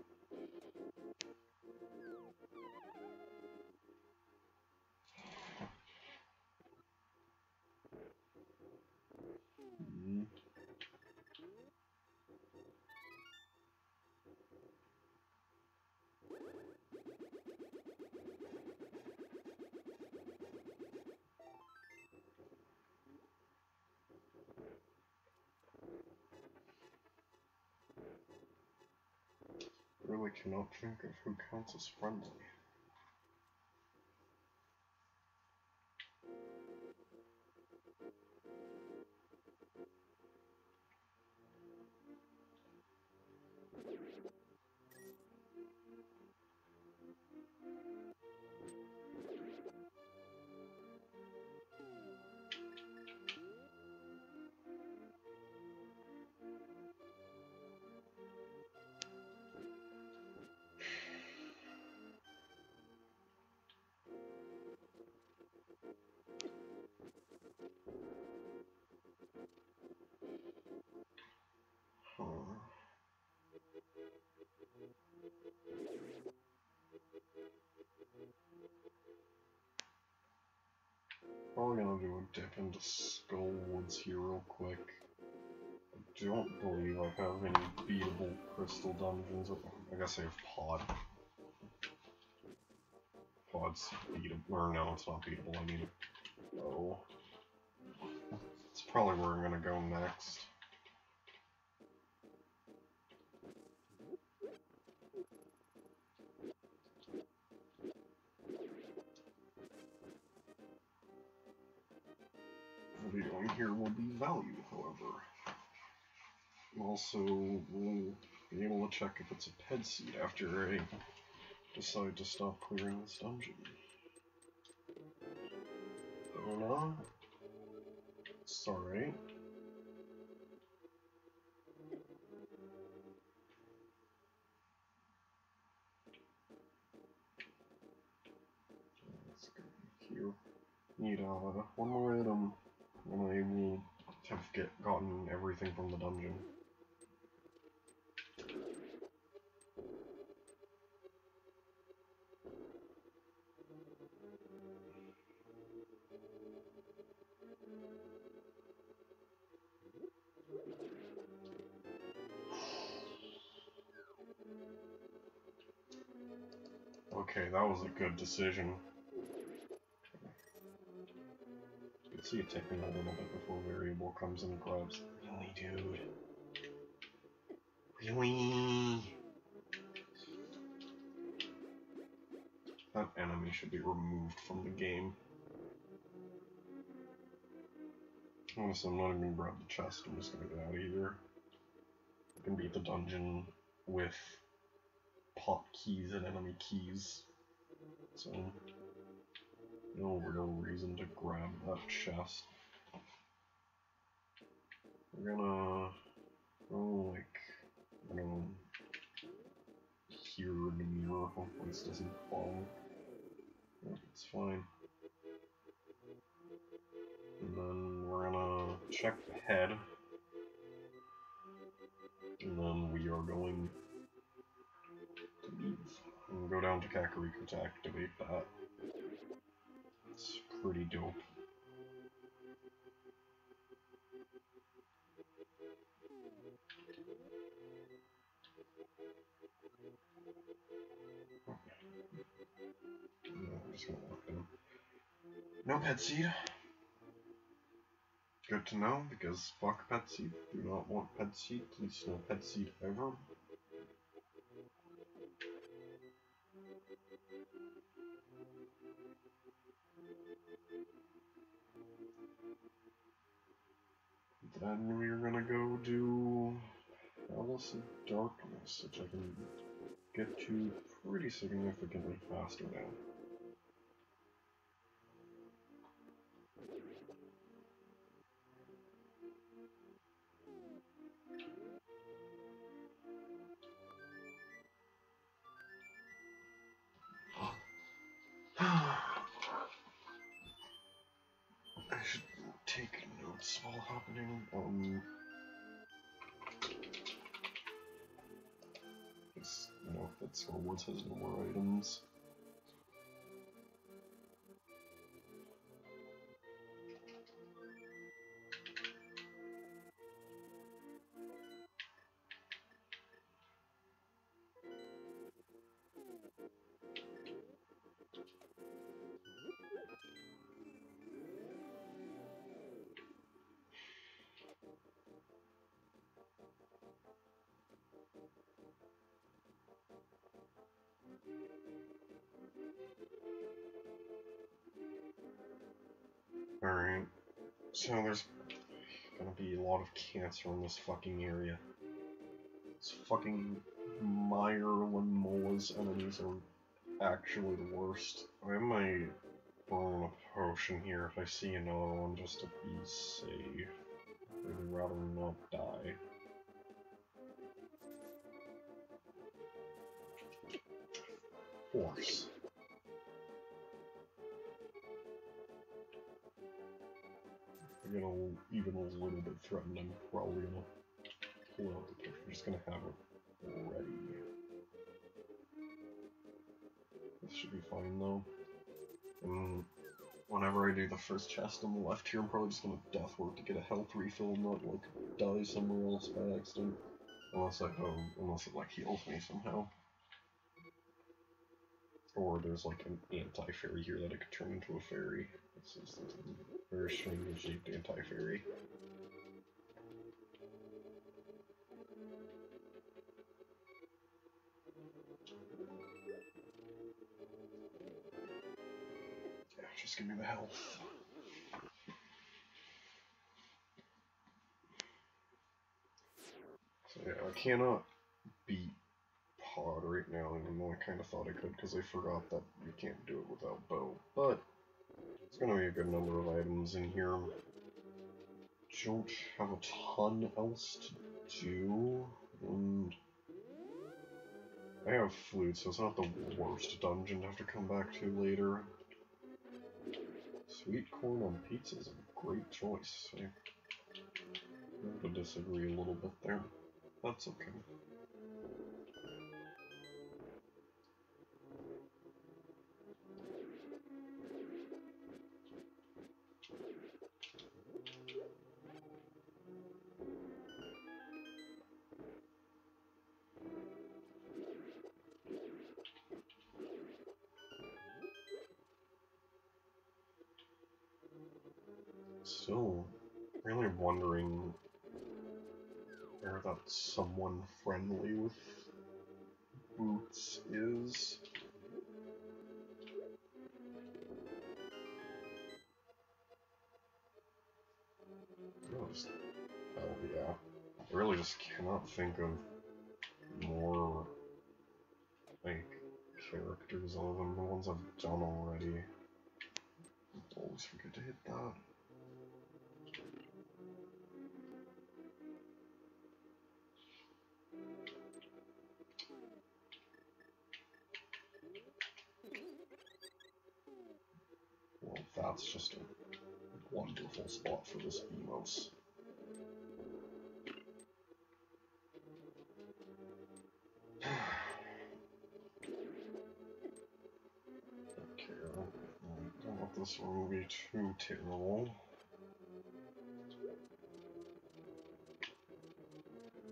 Really cannot think of who counts as friendly. Probably gonna do a dip into Skullwoods here real quick. I don't believe I have any beatable crystal dungeons. I guess I have Pod. Pod's beatable. Or no, it's not beatable. I mean, oh. It's probably where I'm gonna go next. What we're doing here will be value, however. Also, we'll be able to check if it's a ped seed after I decide to stop clearing this dungeon. Or not? It's alright. Let's go here. Need one more item, and I will have gotten everything from the dungeon. Okay, that was a good decision. You can see it taking a little bit before variable comes and grabs. Really, dude? Really? That enemy should be removed from the game. Honestly, I'm not even gonna grab the chest, I'm just gonna get out of here. I can beat the dungeon with pot keys and enemy keys. So, no real reason to grab that chest. We're gonna go like, I don't know, here in the mirror, hopefully this doesn't fall. Yep, it's fine. And then we're gonna check the head. And then we are going to leave. And go down to Kakariko to activate that. It's pretty dope. I'm just gonna lock them. No pet seed. Good to know, because fuck pet seed. Do not want pet seed. Please no pet seed ever. Then we're gonna go do Palace of Darkness, which I can get to pretty significantly faster now. I should take notes while happening. Just, you know, that Swords has no more items. Alright, so there's gonna be a lot of cancer in this fucking area. This fucking Myrlin Mola's enemies are actually the worst. I might burn a potion here if I see another one just to be safe. I'd really rather not die. Force. If I get even a little bit threatened, I'm probably gonna pull out the potion. I'm just gonna have it ready. This should be fine though. And whenever I do the first chest on the left here, I'm probably just gonna death ward to get a health refill, not like die somewhere else by accident. Unless it like heals me somehow. Or there's like an anti-fairy here that I could turn into a fairy. This is a very strangely shaped anti-fairy. Yeah, just give me the health. So yeah, I cannot beat Pod right now, even though I kind of thought I could because I forgot that you can't do it without bow. But it's going to be a good number of items in here. Don't have a ton else to do, and I have flute, so it's not the worst dungeon to have to come back to later. Sweet corn on pizza is a great choice. I would disagree a little bit there. That's okay. Still really wondering where that someone friendly with boots is. Oh yeah. I really just cannot think of more like characters other than the ones I've done already. I always forget to hit that. Well, that's just a wonderful spot for this Emos. Okay, I don't want this one to be too terrible.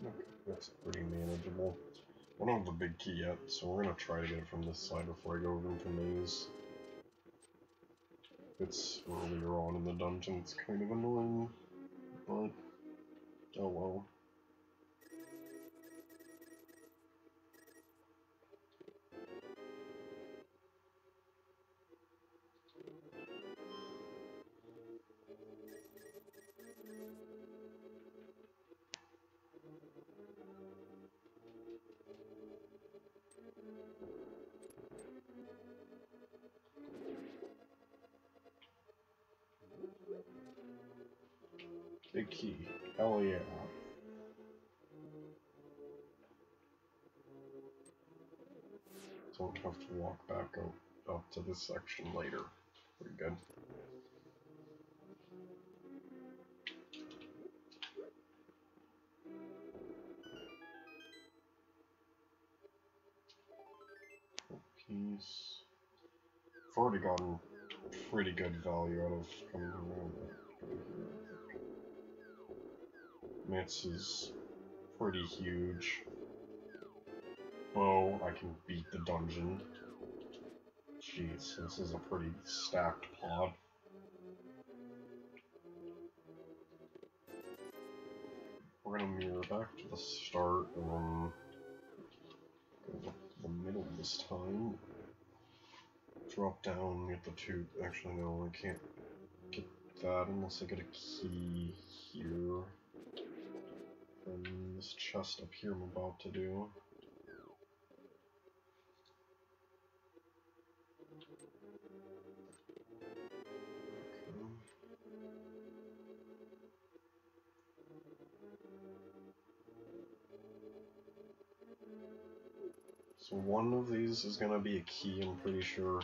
Okay, that's pretty manageable. I don't have the big key yet, so we're gonna try to get it from this side before I go over into Maze. It's earlier on in the dungeon, it's kind of annoying, but oh well. Big key. Hell yeah. Don't have to walk back up to this section later. Pretty good. Piece. I've already gotten pretty good value out of coming around here. Mitz is pretty huge. Oh, I can beat the dungeon. Jeez, this is a pretty stacked pod. We're gonna mirror back to the start and then go to the middle this time. Drop down, get the two. Actually, no, I can't get that unless I get a key here. And this chest up here I'm about to do. So one of these is gonna be a key, I'm pretty sure.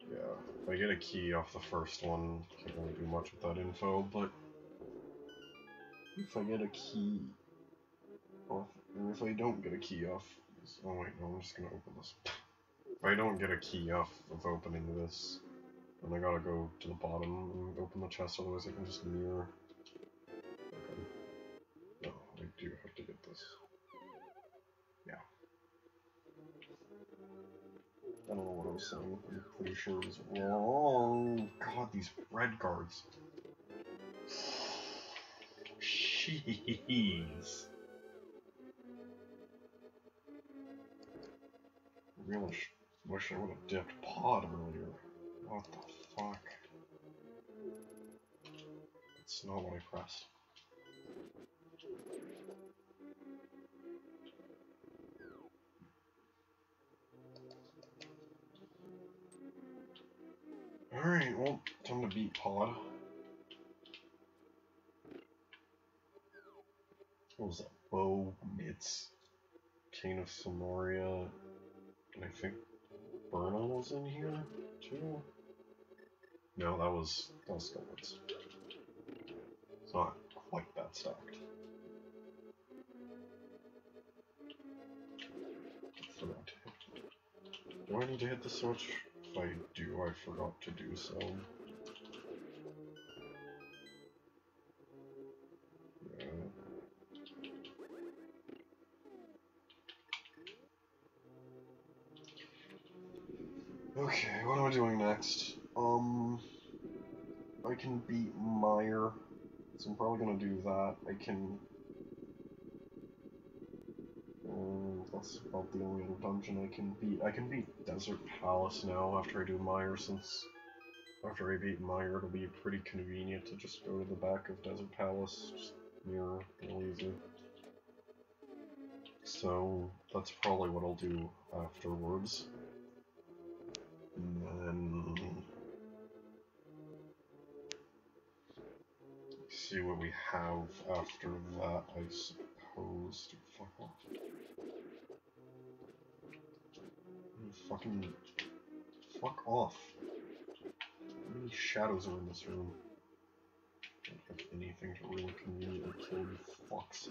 Yeah, if I get a key off the first one, can't really do much with that info, but if I get a key off, or if I don't get a key off, oh wait, no, I'm just gonna open this. If I don't get a key off of opening this, then I gotta go to the bottom and open the chest, otherwise I can just mirror. Okay. No, I do have to get this. Yeah. I don't know what I was saying. I'm pretty sure it was wrong. God, these red guards. Jeez. Really wish I would have dipped pod earlier. What the fuck? That's not what I pressed. Alright, well, time to beat pod. What was that? Bow, Mitz, Chain of Samaria, and I think Burna was in here, too? No, that was Skeletons. It's not quite that stacked. Forgot to hit. Do I need to hit the switch? If I do, I forgot to do so. Yeah. Okay, what am I doing next? I can beat Meyer, so I'm probably gonna do that. I can... that's about the only other dungeon I can beat. I can beat Desert Palace now after I do Meyer, since after I beat Meyer it'll be pretty convenient to just go to the back of Desert Palace, just mirror, real easy. So that's probably what I'll do afterwards. And then... see what we have after that, I suppose. Dude, fuck off. Fucking... fuck off. How many shadows are in this room? I don't have anything to really conveniently kill you fucks.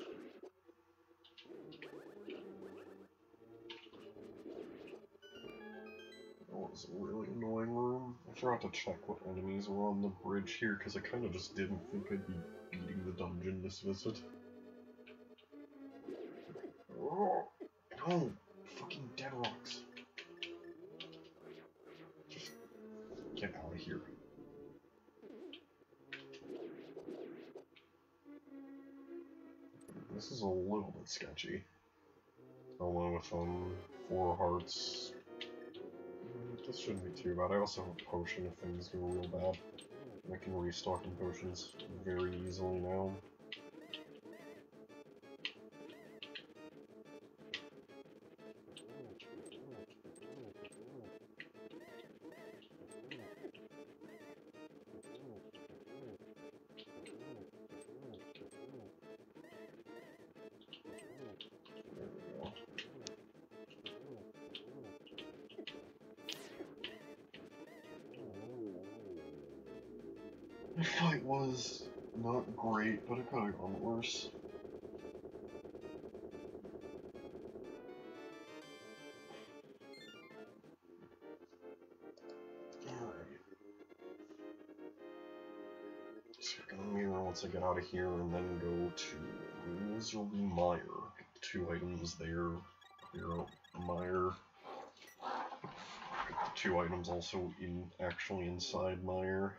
That was a really annoying room. I forgot to check what enemies were on the bridge here, because I kind of just didn't think I'd be beating the dungeon this visit. Oh, no! Fucking dead rocks. Just get out of here. This is a little bit sketchy. Along with 4 hearts. This shouldn't be too bad. I also have a potion if things go real bad. I can restock in potions very easily now. The fight was not great, but it could have gone worse. Alright. Second mirror once I get out of here, and then go to Miserable Mire. Get the 2 items there. Clear out Mire. Get the 2 items also actually inside Mire.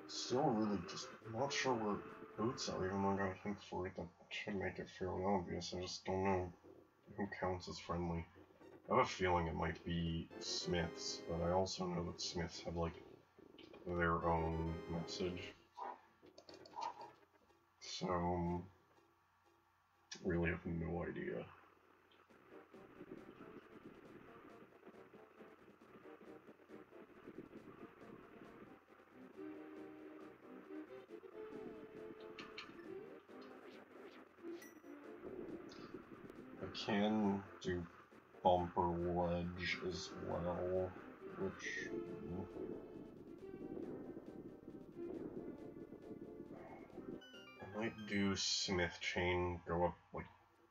Still really just not sure where boots are, even though I gotta think for it. That should make it fairly obvious. I just don't know who counts as friendly. I have a feeling it might be Smiths, but I also know that Smiths have, like, their own message. So, really have no idea. I can do Bumper Ledge as well, which... I might do Smith Chain, go up, like,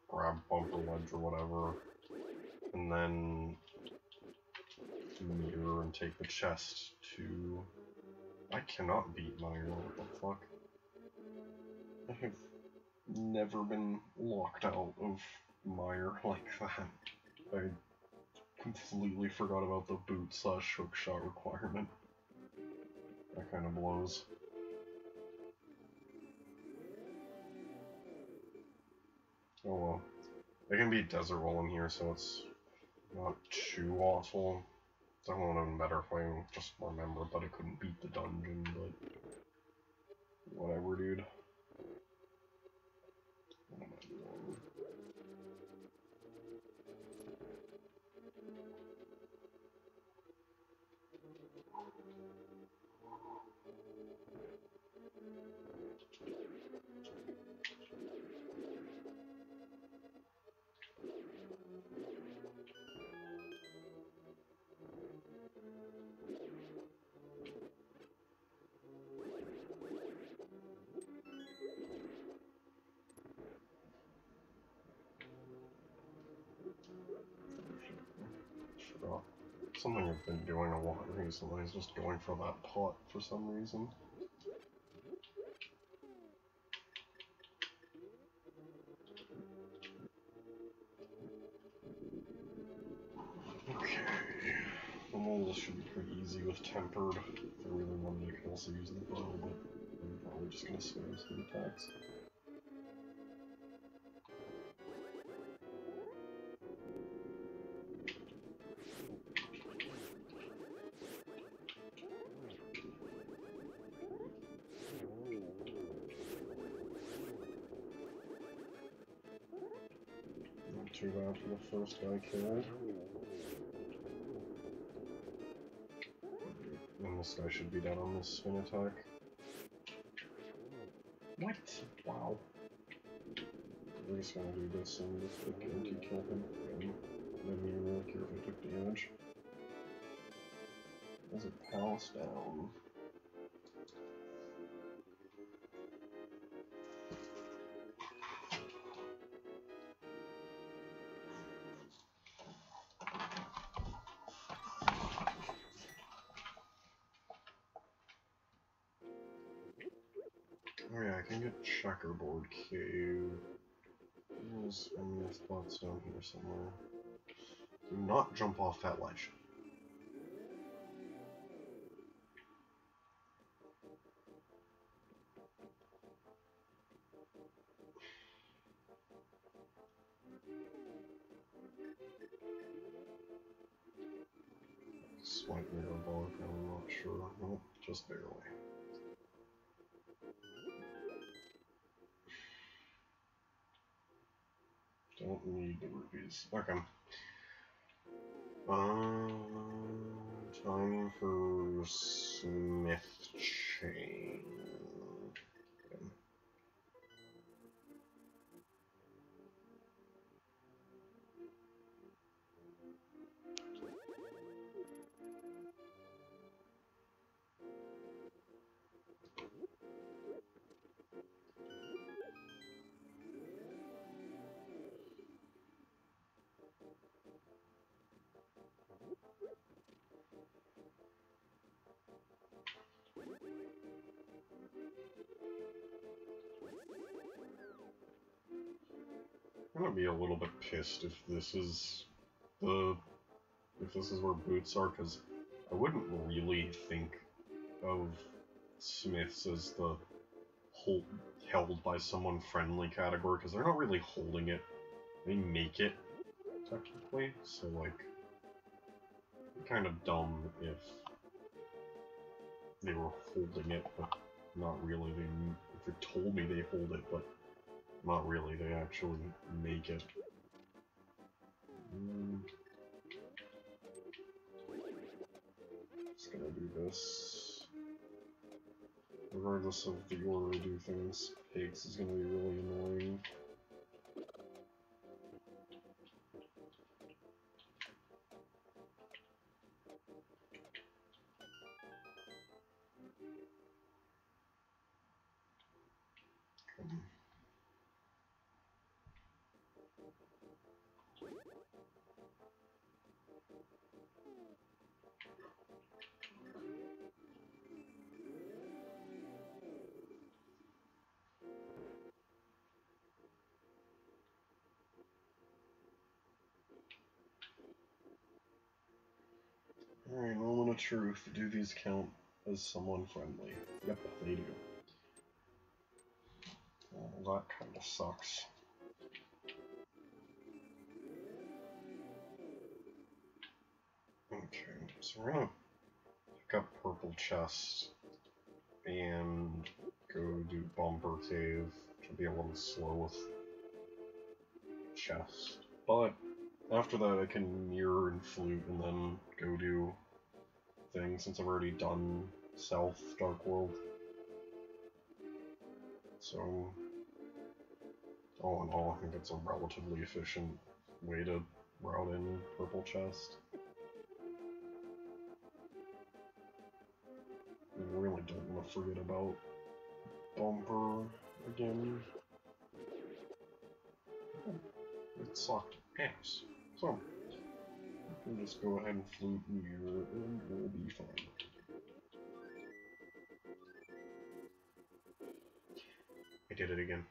grab Bumper Ledge or whatever, and then mirror and take the chest to... I cannot beat Mire, what the fuck? I have never been locked out of Mire like that. I completely forgot about the boot/hookshot requirement. That kind of blows. Oh well. I can beat Desert while I'm here, so it's not too awful. Definitely would have been better if I just remembered that I couldn't beat the dungeon, but whatever, dude. What am I doing? Forgot. Something I've been doing a lot recently is just going for that pot for some reason. Okay. Well, this should be pretty easy with Tempered. If I really wanted, I could also use the bow, but I'm probably just gonna spam some attacks. Not too bad for the first guy killed. And this guy should be dead on this spin attack. What? Wow. At least gonna do this and just anti-kill him. Let me really care if I took damage. As it palace down. Oh yeah, I can get Checkerboard Cave. There's one spots down here somewhere. Do not jump off that ledge. Swipe mirror ball, I'm not sure. Nope, just barely. Don't need the rupees. Okay. Time for Smith Chain. Okay. I'm gonna be a little bit pissed if this is where boots are, because I wouldn't really think of Smiths as the held by someone friendly category, because they're not really holding it. They make it, technically, so like, kind of dumb if they were holding it, but not really. If they told me they hold it, but not really. They actually make it. Just gonna do this. Regardless of the order I do things, pigs is gonna be really annoying. Alright, moment of truth. Do these count as someone friendly? Yep, they do. Well, that kinda sucks. Okay, so we're gonna pick up Purple Chest and go do Bumper Cave, which will be a little slow with Chest. But after that I can Mirror and Flute and then go do things, since I've already done South Dark World. So, all in all, I think it's a relatively efficient way to route in Purple Chest. I really don't want to forget about Bumper again. It sucked ass. So, we'll just go ahead and Flute Mirror and we'll be fine. I did it again.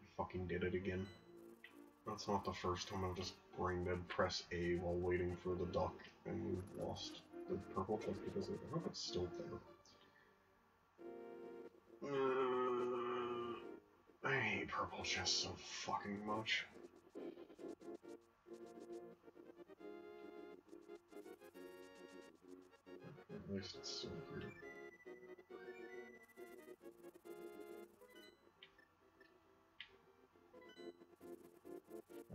I fucking did it again. That's not the first time I've just brain dead press A while waiting for the duck and lost the purple chest because I hope it's still there. I hate purple chests so fucking much. At least it's still here.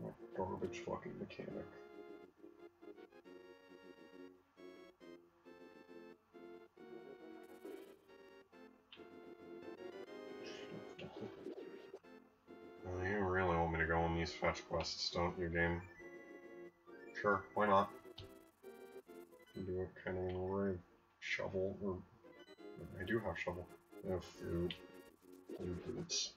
What garbage fucking mechanic. You really want me to go on these fetch quests, don't you, game? Sure, why not? You do it kind of in a way. Shovel, or... I do have shovel. I have fruit. And boots.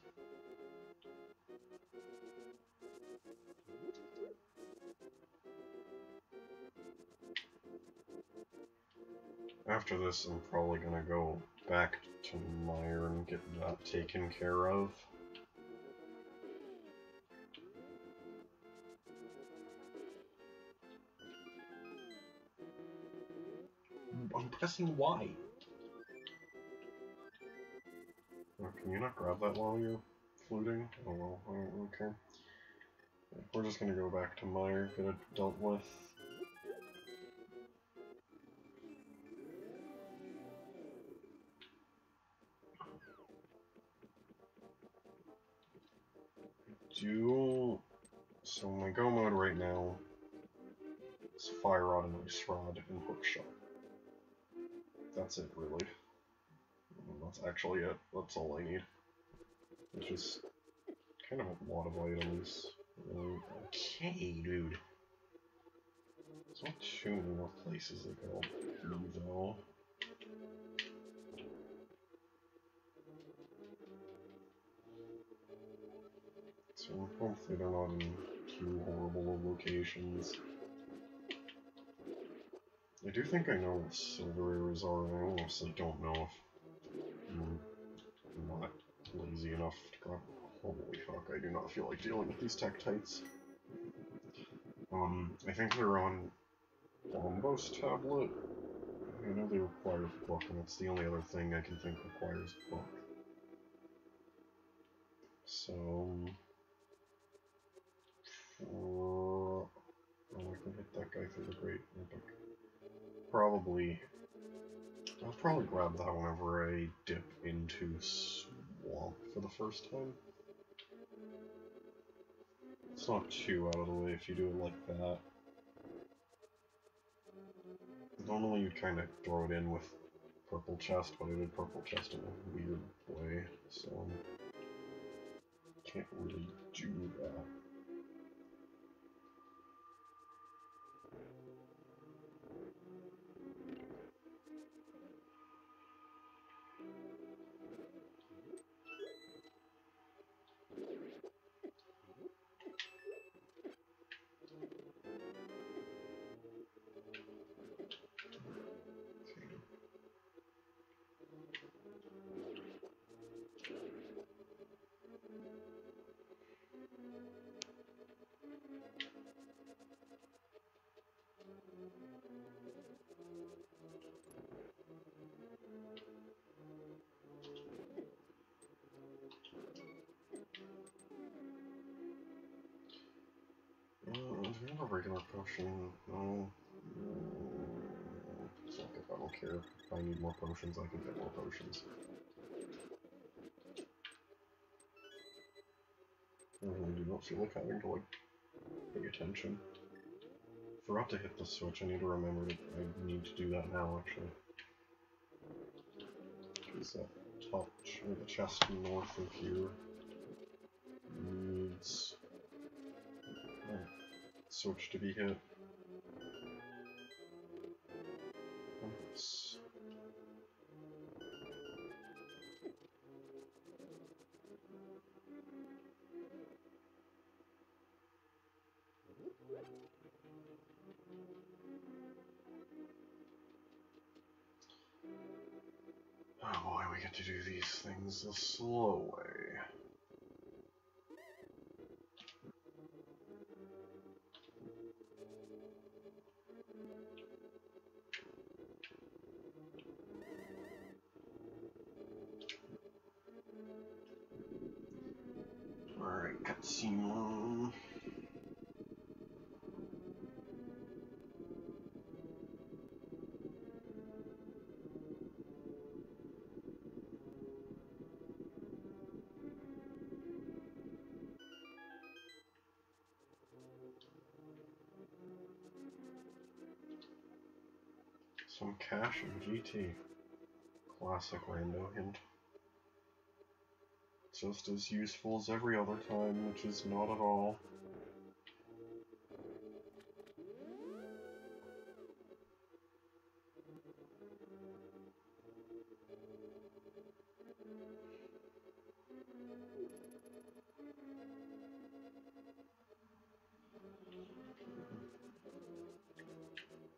After this, I'm probably gonna go back to Meyer and get that taken care of. I'm pressing Y. Oh, can you not grab that while you're fluting? Oh well, okay. We're just gonna go back to Meyer, get it dealt with. do... So my go mode right now is Fire Rod and Ice Rod and Hookshot. That's it, really. That's actually it. That's all I need. Which is kind of a lot of items. Okay, dude. There's not too many more places to go here, though. So hopefully they're not in too horrible of locations. I do think I know what silver areas are, and I honestly don't know if I'm not lazy enough to grab. Holy fuck, I do not feel like dealing with these tektites. I think they're on Bombos tablet. I know they require a book, and that's the only other thing I can think requires a book. So... oh, I can hit that guy through the Great Epic. I'll probably grab that whenever I dip into Swamp for the first time. It's not too out of the way if you do it like that. Normally you'd kind of throw it in with Purple Chest, but I did Purple Chest in a weird way, so can't really do that. Do we have a regular potion? No. Suck it, I don't care. If I need more potions, I can get more potions. I really do not feel like having to, like, pay attention. Forgot to hit the switch, I need to remember that I need to do that now, actually. Because that top, or the chest north of here needs that switch to be hit. Oops. Oh boy, we get to do these things the slow way. Alright, cutscene. Some cash and GT. Classic rando hint. Just as useful as every other time, which is not at all.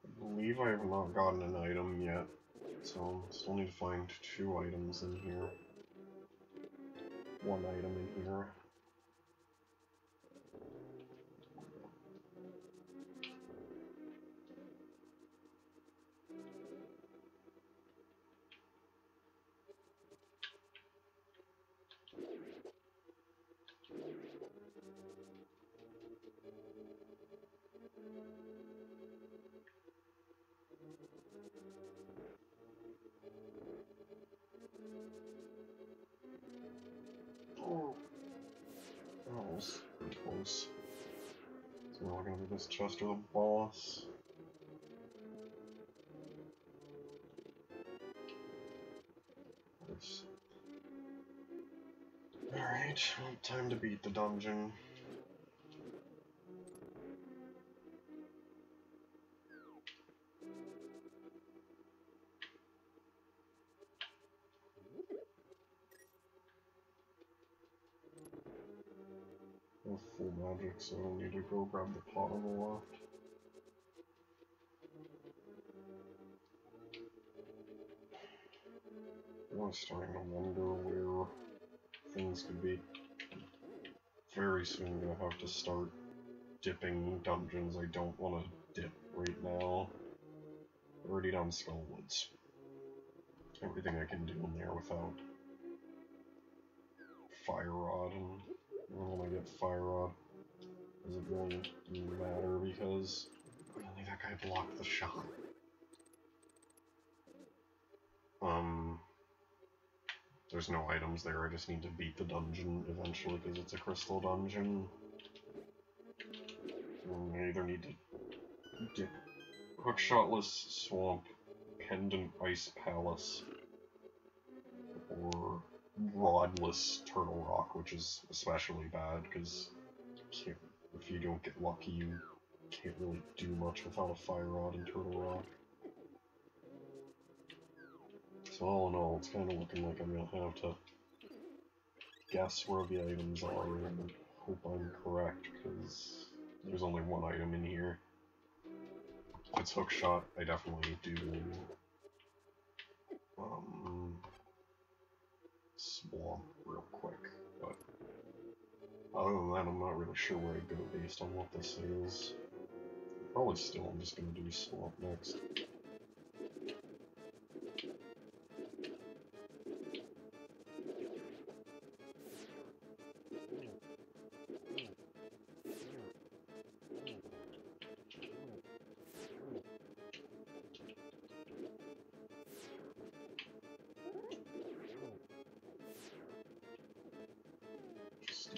I believe I have not gotten an item yet, so still need to find 2 items in here. 1 item in here. Oh. was pretty close. So we're not gonna do this chest or the boss. Alright, well, time to beat the dungeon. I have full magic, so I don't need to go grab the pot on the left. I'm starting to wonder where things could be. Very soon gonna have to start dipping dungeons I don't want to dip right now. Already done Skullwoods. Everything I can do in there without Fire Rod, and when I get Fire Rod, does it really matter because really that guy blocked the shot. There's no items there, I just need to beat the dungeon eventually because it's a crystal dungeon. And I either need to dip Hookshotless Swamp, Pendant Ice Palace, or Rodless Turtle Rock, which is especially bad because if you don't get lucky, you can't really do much without a Fire Rod in Turtle Rock. So all in all, it's kind of looking like I'm going to have to guess where the items are and hope I'm correct, because there's only one item in here. If it's Hookshot, I definitely do Swamp real quick, but other than that, I'm not really sure where I'd go based on what this is. Probably still, I'm just going to do Swamp next.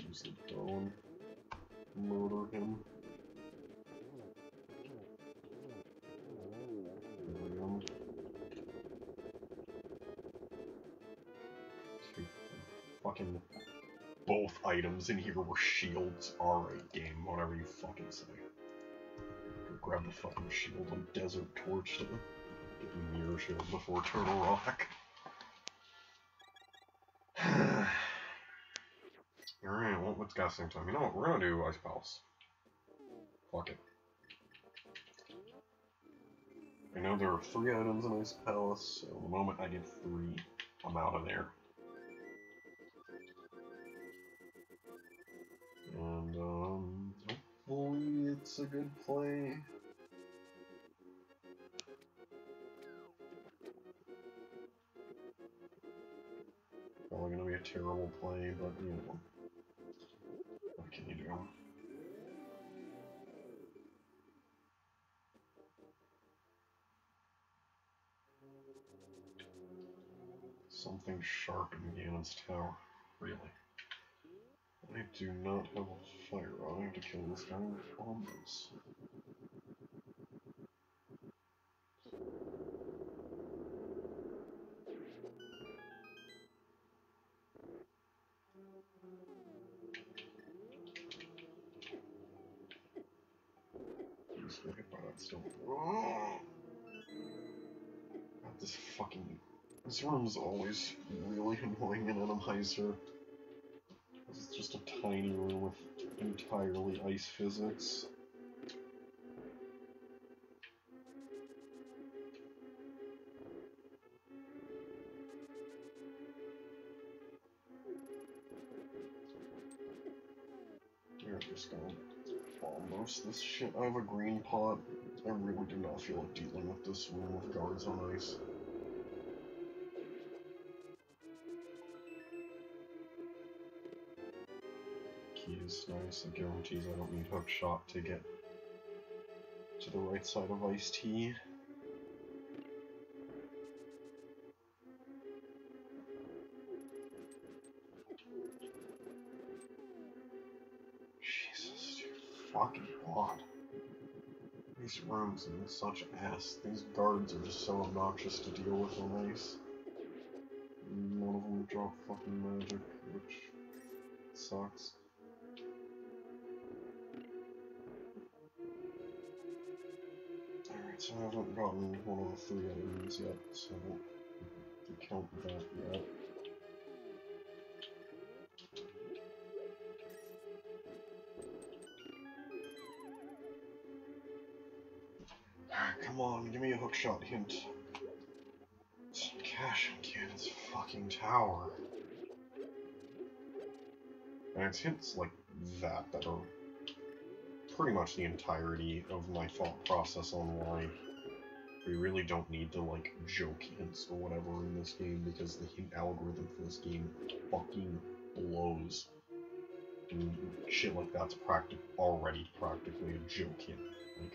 Use the bow and murder him. There we go. Fucking both items in here were shields. Alright, game, whatever you fucking say. Go grab the fucking shield and Desert Torch to get Mirror Shield before Turtle Rock. Alright, well, it's guessing time. You know what, we're gonna do Ice Palace. Fuck it. I know there are 3 items in Ice Palace, so the moment I get 3, I'm out of there. And, hopefully it's a good play. Probably gonna be a terrible play, but, you know. What can you do? Something sharp in Ganon's Tower. Really? I do not have a fire rod. I have to kill this guy with bombs. Just get hit by that still. Oh! God, this fucking... This room's always really annoying in Animizer. It's just a tiny room with entirely ice physics. We're just gonna bomb most this shit. I have a green pot. I really do not feel like dealing with this room with guards on ice. Key is nice. It guarantees I don't need Hookshot to get to the right side of Iced Tea. fucking god. These rooms are such ass. These guards are just so obnoxious to deal with on ice. None of them drop fucking magic, which sucks. Alright, so I haven't gotten one of the 3 items yet, so I don't count that yet. Come on, give me a hookshot hint. Some cash in Cannon's fucking tower. And it's hints like that that are pretty much the entirety of my thought process on why we really don't need to, like, joke hints or whatever in this game, because the hint algorithm for this game fucking blows. And shit like that's already practically a joke hint. Like,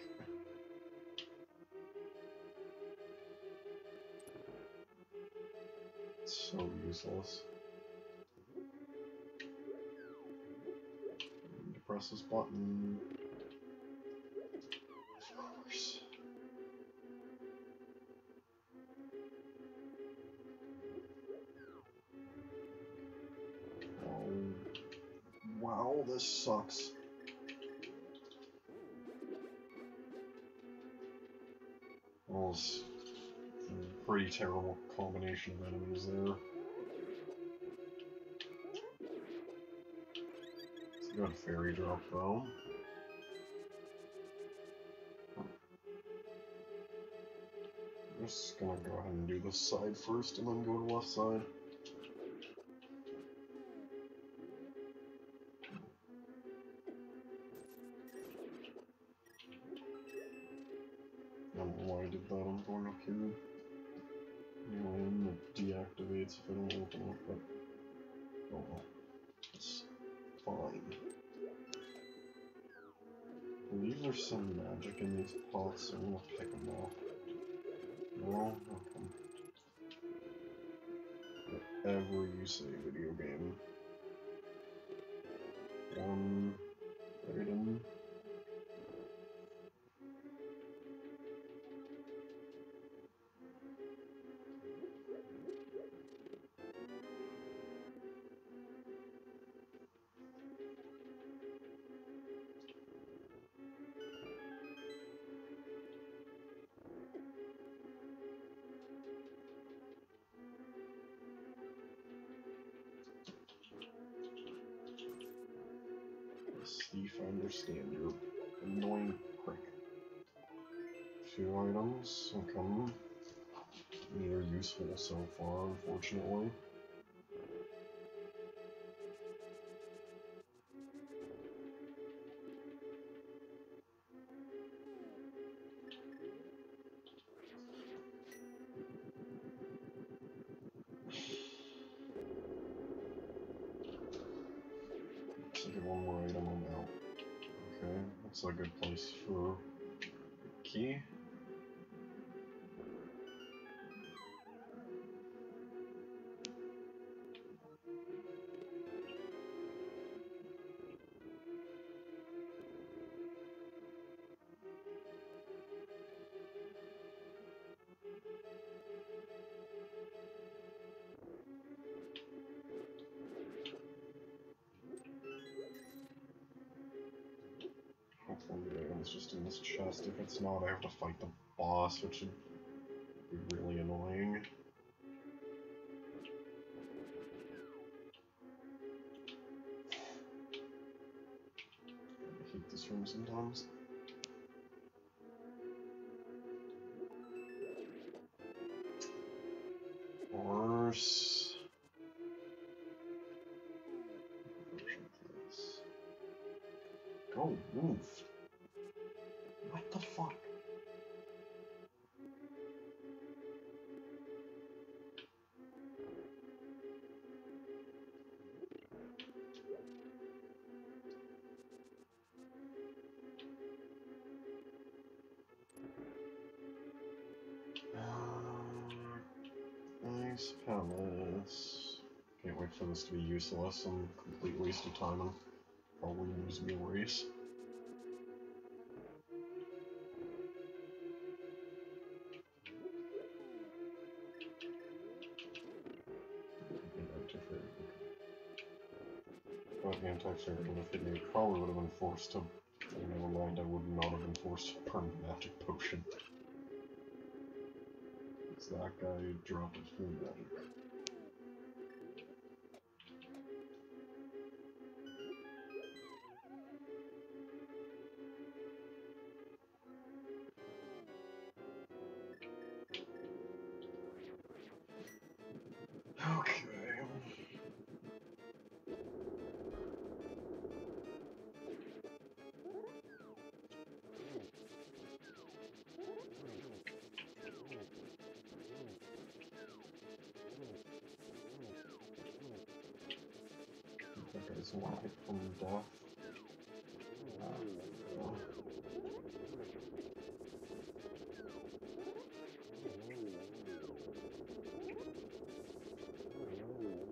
it's so useless. Need to press this button. Of course. Wow, this sucks. Well, it's a pretty terrible combination of enemies there. It's a good fairy drop though. I'm just gonna go ahead and do this side first and then go to the left side. I don't know why I did that, I'm going up here. And it deactivates if I don't open it, but oh well. It's fine. I believe there's some magic in these pots, so I'm gonna pick them off. No? Okay. Whatever you say, video game. One item. Thief, I understand your annoying prick. 2 items, okay. Neither useful so far, unfortunately. Let's get one more item, I'm out. Okay, that's a good place for key. Hopefully the item's just in this chest. If it's not, I have to fight the boss, which would be really annoying. I hate this room sometimes. Horse. Go move. What the fuck? Nice palace. Can't wait for this to be useless and complete waste of time and probably lose me a race. anti-fairy would have hit me, it probably would have been forced to... Never mind, I would not have been forced to permanent magic potion. It's that guy dropped his food magic. Okay. That guy's one hit from death.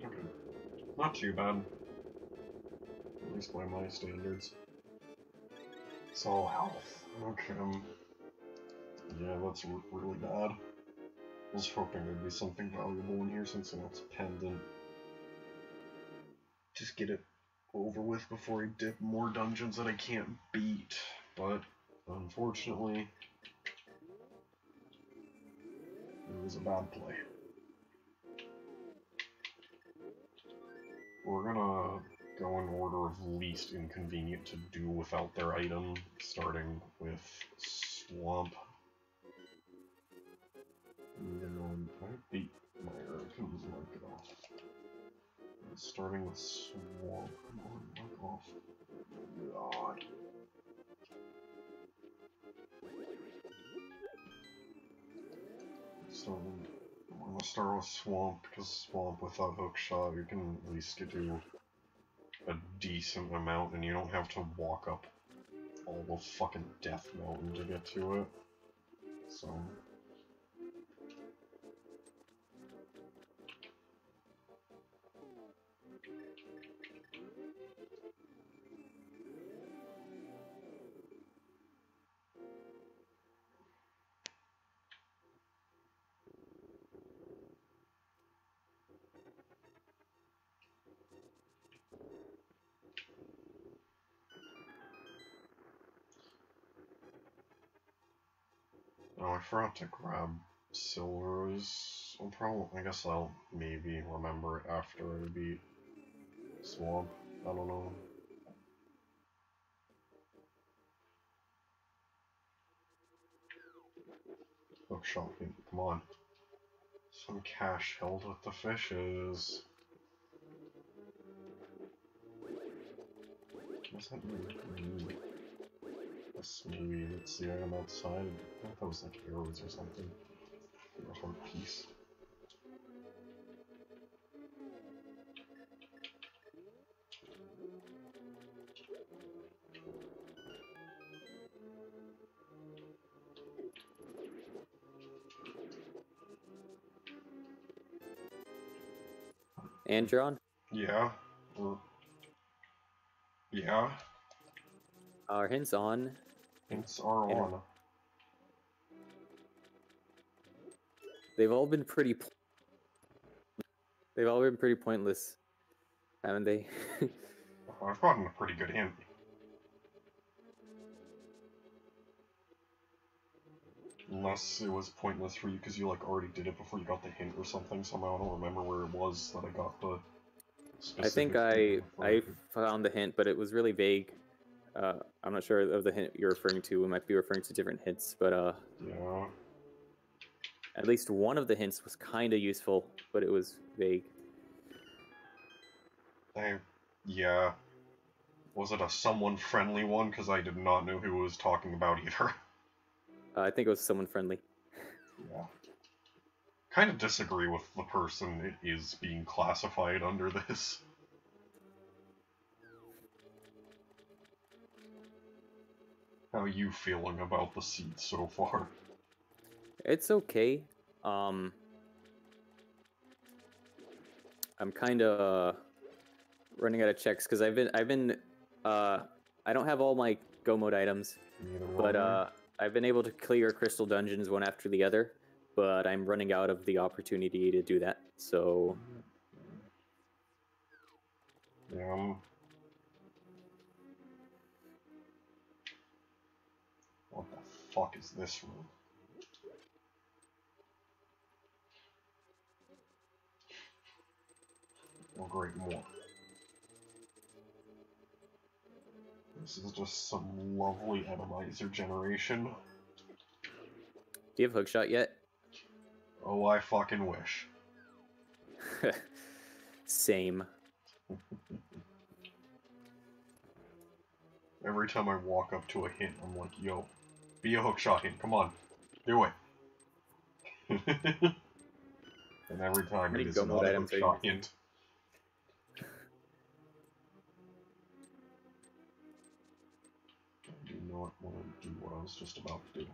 Okay. Not too bad. At least by my standards. It's all health. Okay. Yeah, that's really bad. I was hoping there'd be something valuable in here since it's a pendant. Just get it over with before I dip more dungeons that I can't beat. But, unfortunately, it was a bad play. We're gonna go in order of least inconvenient to do without their item, starting with Swamp. I beat my items like off. Starting with Swamp. Come on, knock off. God. So, I'm gonna start with Swamp, because Swamp without Hookshot, you can at least get to a decent amount, and you don't have to walk up all the fucking Death Mountain to get to it. So... Oh, I forgot to grab silvers. I guess I'll maybe remember it after I beat Swamp. I don't know. Hookshot, come on. Some cash held with the fishes. What's that mean? That's maybe it's the item outside. I thought that was like arrows or something. Or one piece. Anddrond? Yeah. Yeah. Our hints on. Hints are on. They've all been pretty. They've all been pretty pointless, haven't they? I've gotten a pretty good hint. Unless it was pointless for you because you like already did it before you got the hint or something. Somehow I don't remember where it was that I got the specific I think I found the hint, but it was really vague. I'm not sure of the hint you're referring to. We might be referring to different hints, but yeah. At least one of the hints was kind of useful, but it was vague. Yeah. Was it a someone friendly one? Because I did not know who it was talking about either. I think it was someone friendly. Yeah. Kind of disagree with the person it is being classified under this. How are you feeling about the seed so far? It's okay. I'm kind of running out of checks because I don't have all my go mode items, but I've been able to clear crystal dungeons one after the other, but I'm running out of the opportunity to do that. So yeah, fuck is this room? Oh great, more. This is just some lovely atomizer generation. Do you have hookshot yet? Oh, I fucking wish. Same. Every time I walk up to a hint, I'm like, yo, be a hookshot hint, come on, do it. And every time it is not a hookshot hint. I do not want to do what I was just about to do.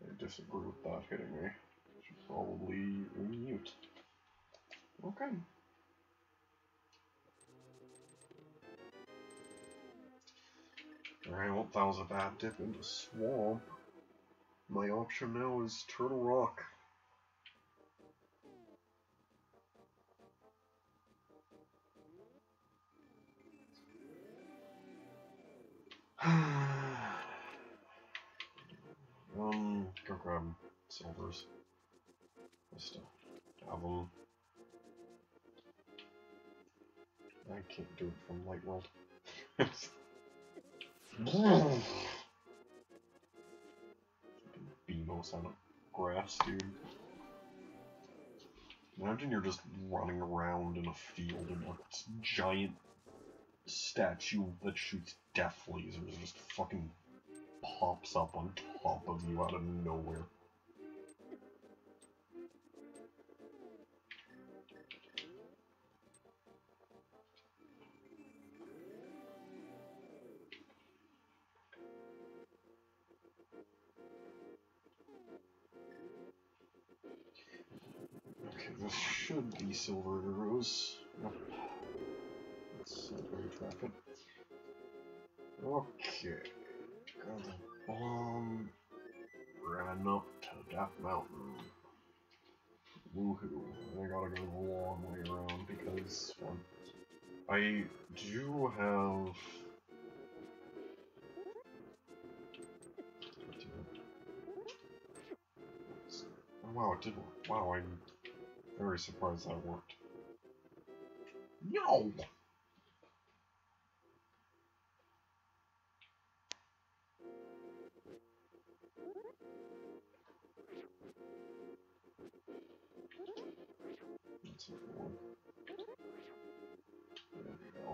I disagree with that hitting me. I should probably mute. Okay. Alright, well, that was a bad dip into swamp. My option now is Turtle Rock. Go grab silvers. Just to have them. I can't do it from Light World. Beamos on a grass, dude. Imagine you're just running around in a field and a giant statue that shoots death lasers just fucking pops up on top of you out of nowhere. Okay, this should be silver arrows. Yep. Let's trap it. Okay. Got the bomb. Ran up to Death Mountain. Woohoo. I gotta go the long way around because I do have. Oh, wow, it did work. Wow, I'm very surprised that worked. No! That's a good one. There we go.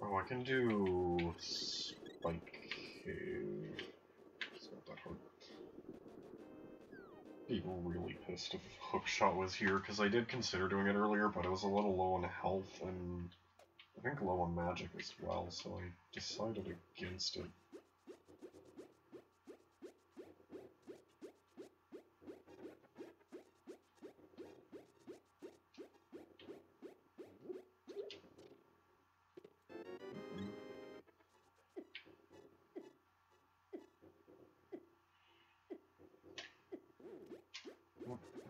Oh, I can do Spike Cave. It's not that hard. People really pissed if Hookshot was here, because I did consider doing it earlier, but I was a little low on health and I think low on magic as well, so I decided against it.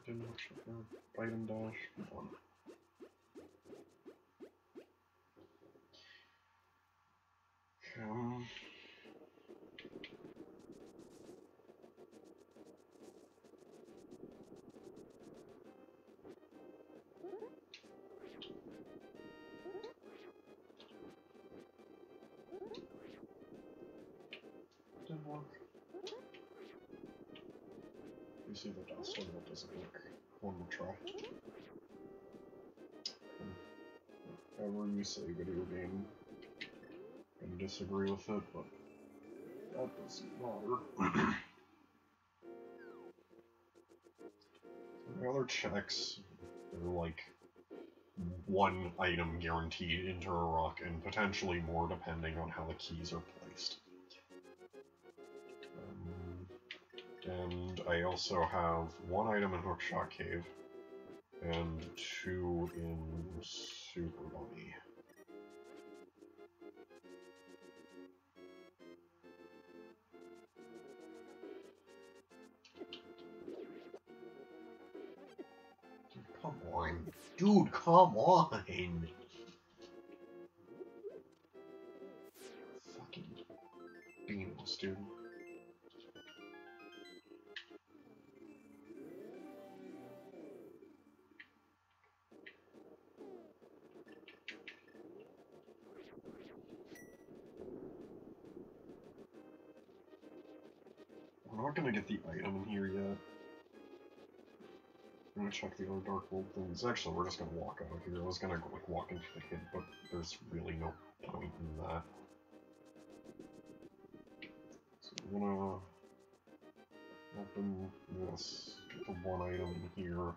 Didn't actually item dash. Come on. see the dust and it doesn't work. One more try. However you say video game, I disagree with it, but that doesn't matter. The other checks, they're like one item guaranteed into a rock, and potentially more depending on how the keys are placed. And I also have one item in Hookshot Cave, and 2 in Super Bunny. Come on. Dude, come on! Fucking beans, dude. I'm not gonna get the item in here yet. I'm gonna check the other Dark World things. Actually, we're just gonna walk out of here. I was gonna like walk into the hint, but there's really no point in that. So I'm gonna open this, get the one item in here.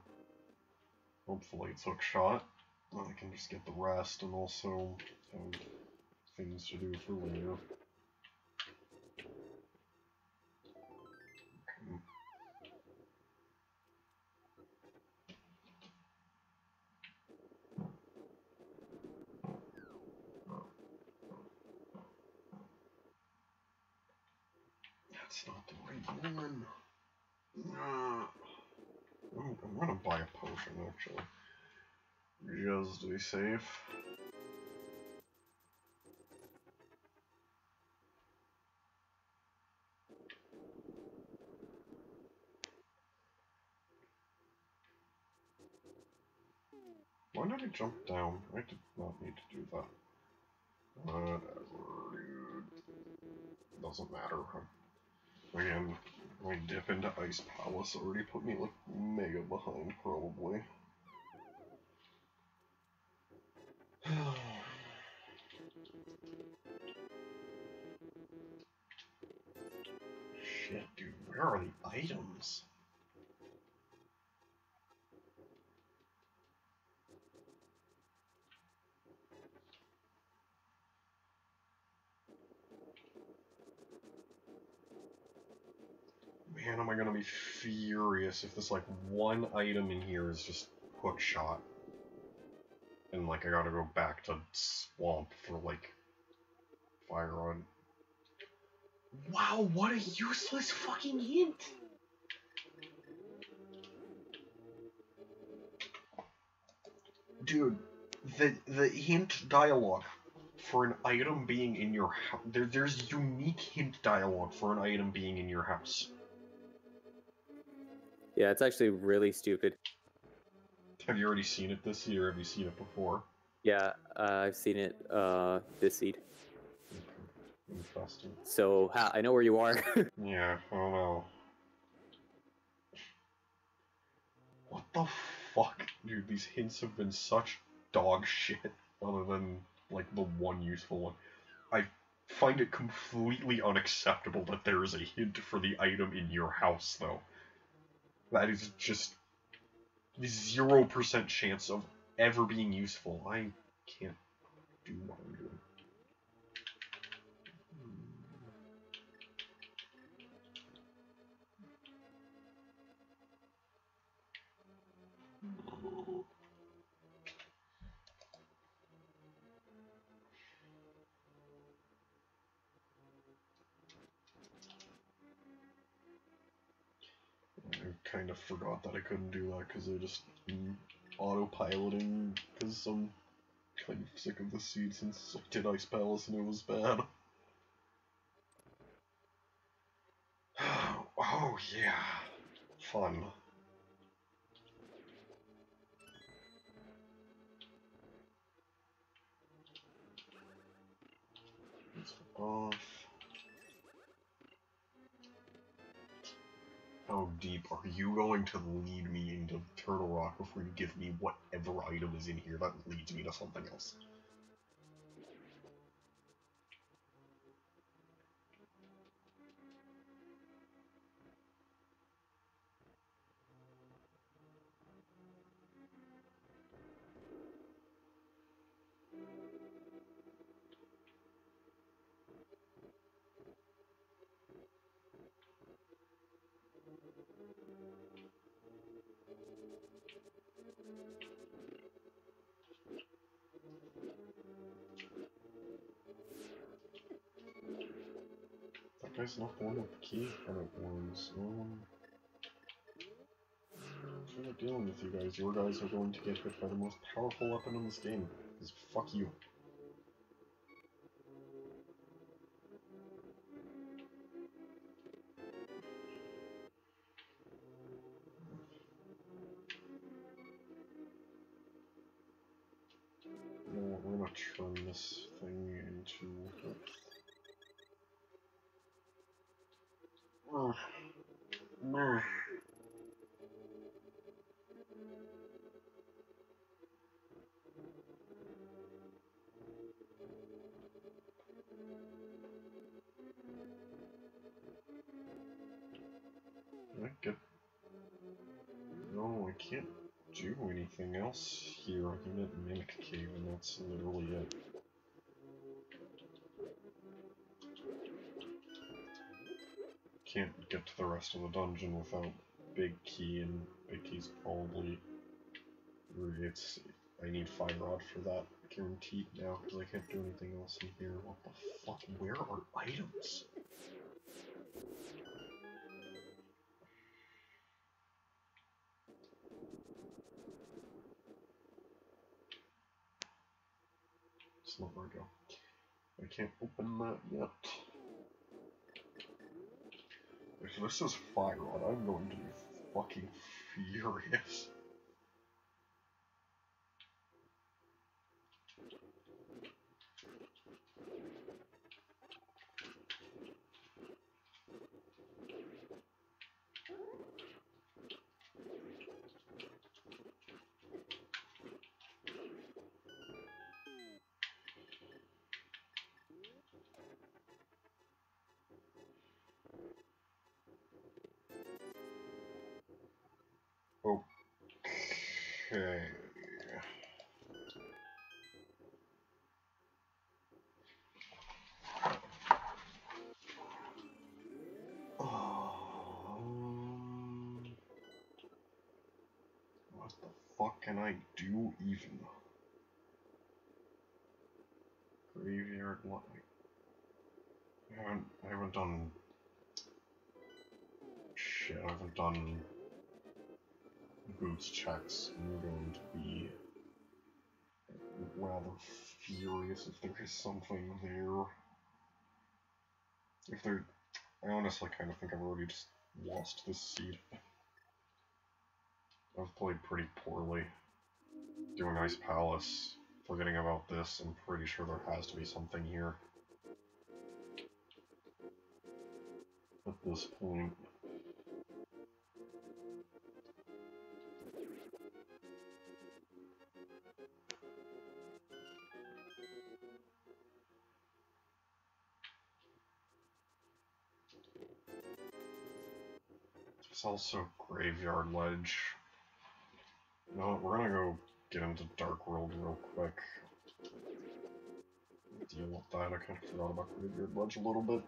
Hopefully it's Hookshot. Then I can just get the rest and also have things to do for later. That's not the right one. I'm gonna buy a potion actually. Just to be safe. Why did I jump down? I did not need to do that. Whatever, dude. Doesn't matter. Again, my dip into Ice Palace already put me like mega behind, probably. Shit, dude, where are the items? Man, am I gonna be furious if this like one item in here is just Hookshot. And like I gotta go back to Swamp for like Fire Rod. Wow, what a useless fucking hint! Dude, the hint dialogue for an item being in your house. There's unique hint dialogue for an item being in your house. Yeah, it's actually really stupid. Have you already seen it this year? Have you seen it before? Yeah, I've seen it this seed. Interesting. So I know where you are. Yeah, I don't know. What the fuck? Dude, these hints have been such dog shit, other than, like, the one useful one. I find it completely unacceptable that there is a hint for the item in your house, though. That is just 0% chance of ever being useful. I can't do what I'm doing. I kind of forgot that I couldn't do that because I just autopiloting because I'm kind of sick of the seed since I did Ice Palace and it was bad. Oh yeah, fun. Let's off. How deep are you going to lead me into Turtle Rock before you give me whatever item is in here that leads me to something else? That guy's not the one with the key. I don't was. I'm not dealing with you guys. Your guys are going to get hit by the most powerful weapon in this game. Because fuck you. You know what, we're gonna turn this thing into... Meh. I get... No, I can't do anything else here. I'm at Mimic Cave, and that's literally it. Can't get to the rest of the dungeon without Big Key, and Big Key's probably... I need Fire Rod for that, guaranteed now, because I can't do anything else in here. What the fuck? Where are items? It's not where I go. I can't open that yet. If this is Fire Rod, I'm going to be fucking furious. Okay. What the fuck can I do even? Graveyard what? I haven't done shit. I haven't done boots checks. I'm going to be rather furious if there is something there. If there, I honestly kind of think I've already just lost this seed. I've played pretty poorly. Doing Ice Palace, forgetting about this. I'm pretty sure there has to be something here. At this point. There's also Graveyard Ledge. You know what, we're gonna go get into Dark World real quick. Deal with that, I kind of forgot about Graveyard Ledge a little bit.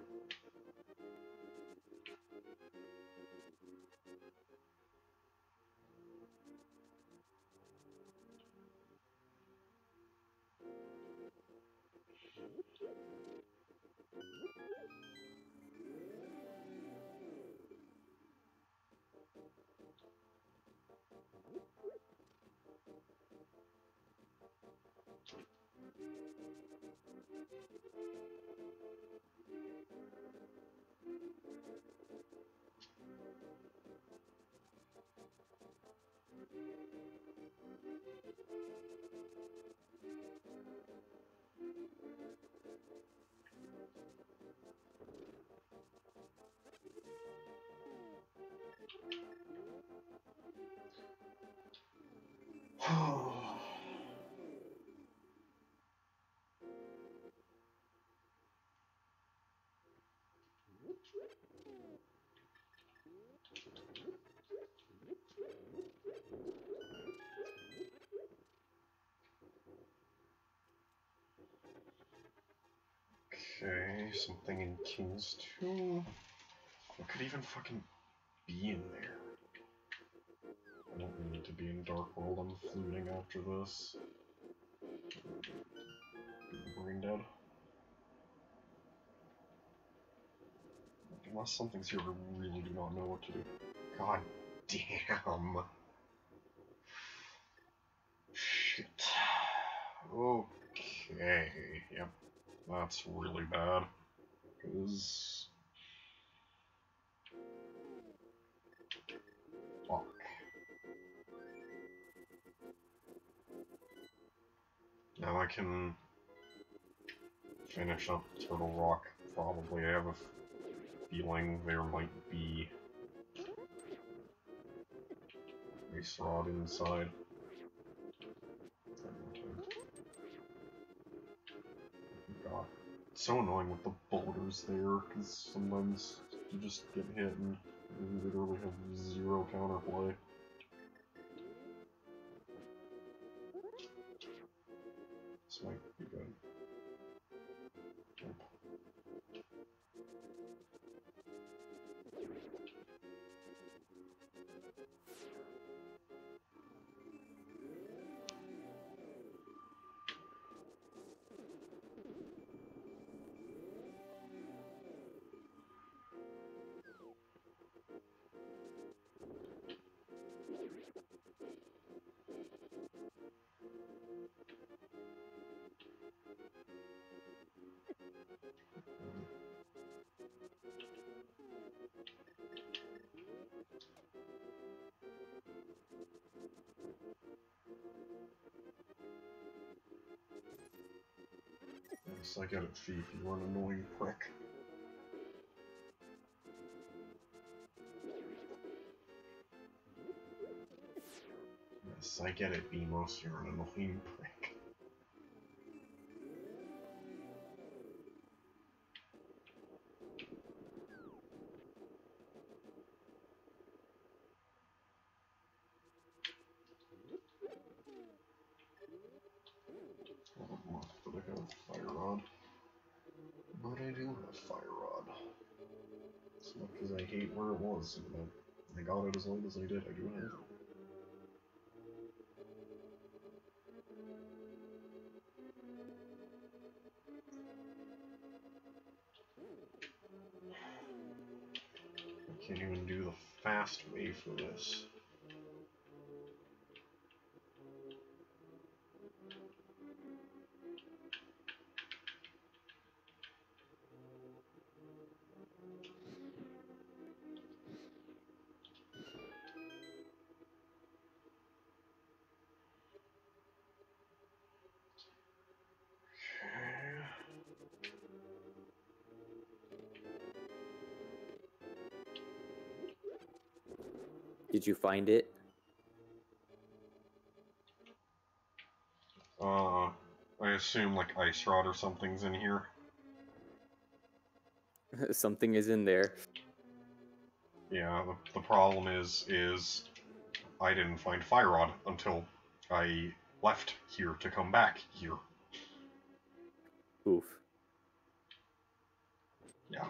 Okay, something in King's Tomb. What could even fucking be in there? I don't need to be in Dark World, I'm fluting after this. Brain dead. Unless something's here, I really do not know what to do. God damn. Shit. Okay, yep. That's really bad. Because... Fuck. Now I can finish up Turtle Rock, probably. I have a feeling there might be Ice Rod inside. God. It's so annoying with the boulders there, because sometimes you just get hit and you literally have zero counterplay. This might be good. Nope. Yes, I get it, Thief. You're an annoying prick. Yes, I get it, Beamos. You're an annoying prick. But I have Fire Rod. But I do have Fire Rod. It's not because I hate where it was. I got it as late as I did. I do have it. I can't even do the fast way for this. Did you find it? I assume like Ice Rod or something's in here. Something is in there. Yeah, the problem is I didn't find Fire Rod until I left here to come back here. Oof. Yeah.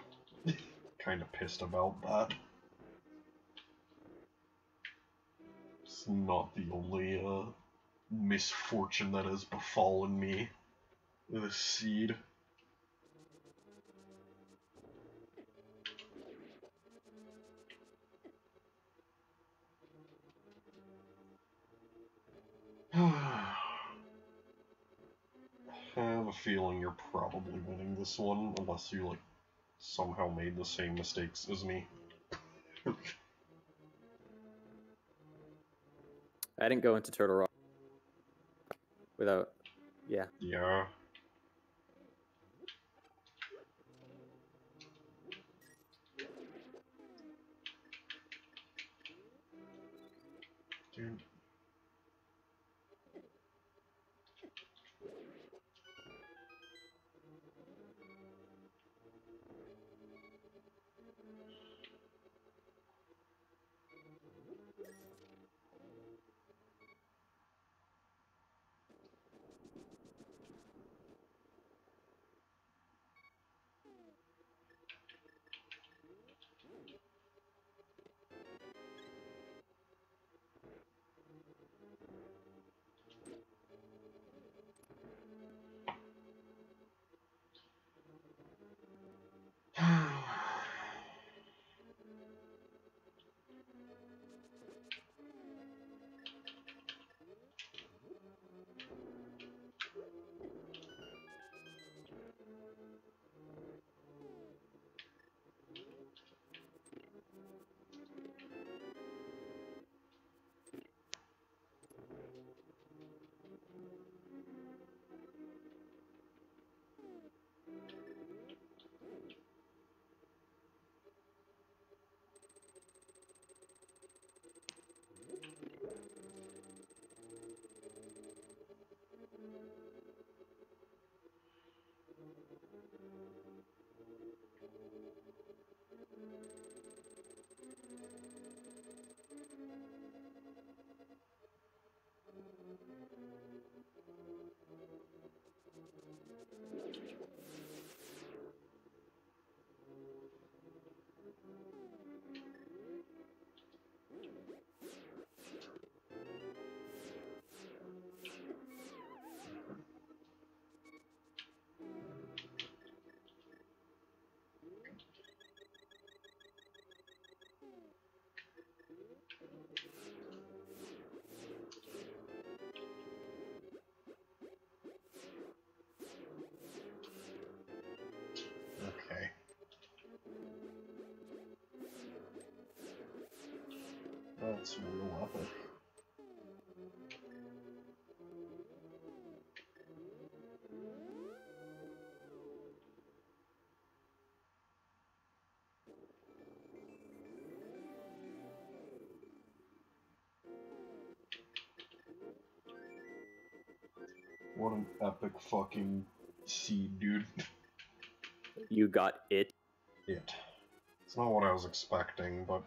Kinda pissed about that. It's not the only, misfortune that has befallen me. This seed. I have a feeling you're probably winning this one, unless you, like, somehow made the same mistakes as me. I didn't go into Turtle Rock without... Yeah. Yeah. Dude. Okay. That's real epic. What an epic fucking seed, dude. You got it. It. It's not what I was expecting, but...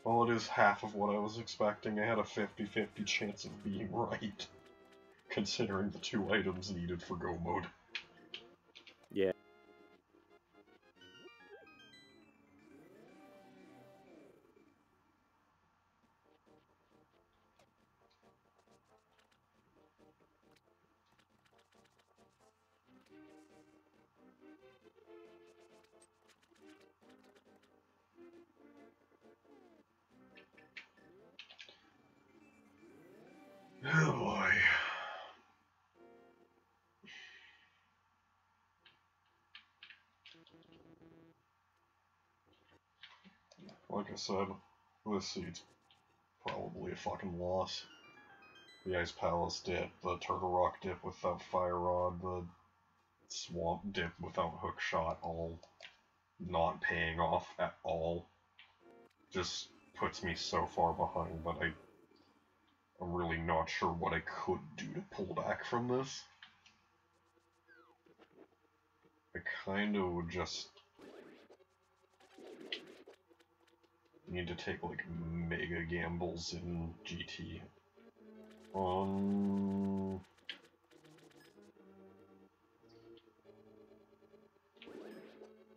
Well, it is half of what I was expecting. I had a 50-50 chance of being right, considering the 2 items needed for Go mode. Yeah. Oh boy. Like I said, this seed's probably a fucking loss. The Ice Palace dip, the Turtle Rock dip without Fire Rod, the Swamp dip without Hookshot, all not paying off at all. Just puts me so far behind that I'm really not sure what I could do to pull back from this. I kind of would just need to take like mega gambles in GT.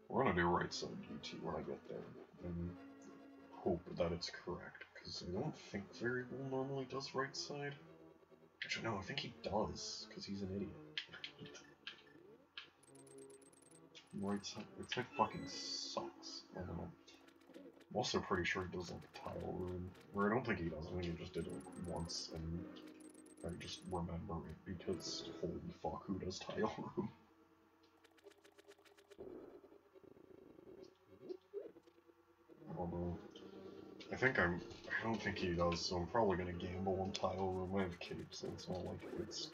We're gonna do right side GT when I get there, and hope that it's correct, because I don't think Variable normally does right side. Actually, no, I think he does, because he's an idiot. Right side fucking sucks. I don't know. I'm also pretty sure he does like a tile room, or I don't think he does. I think he just did it like once, and I just remember it because holy fuck, who does tile room? I don't know. I don't think he does, so I'm probably gonna gamble on tile room. I have capes, so it's not like it's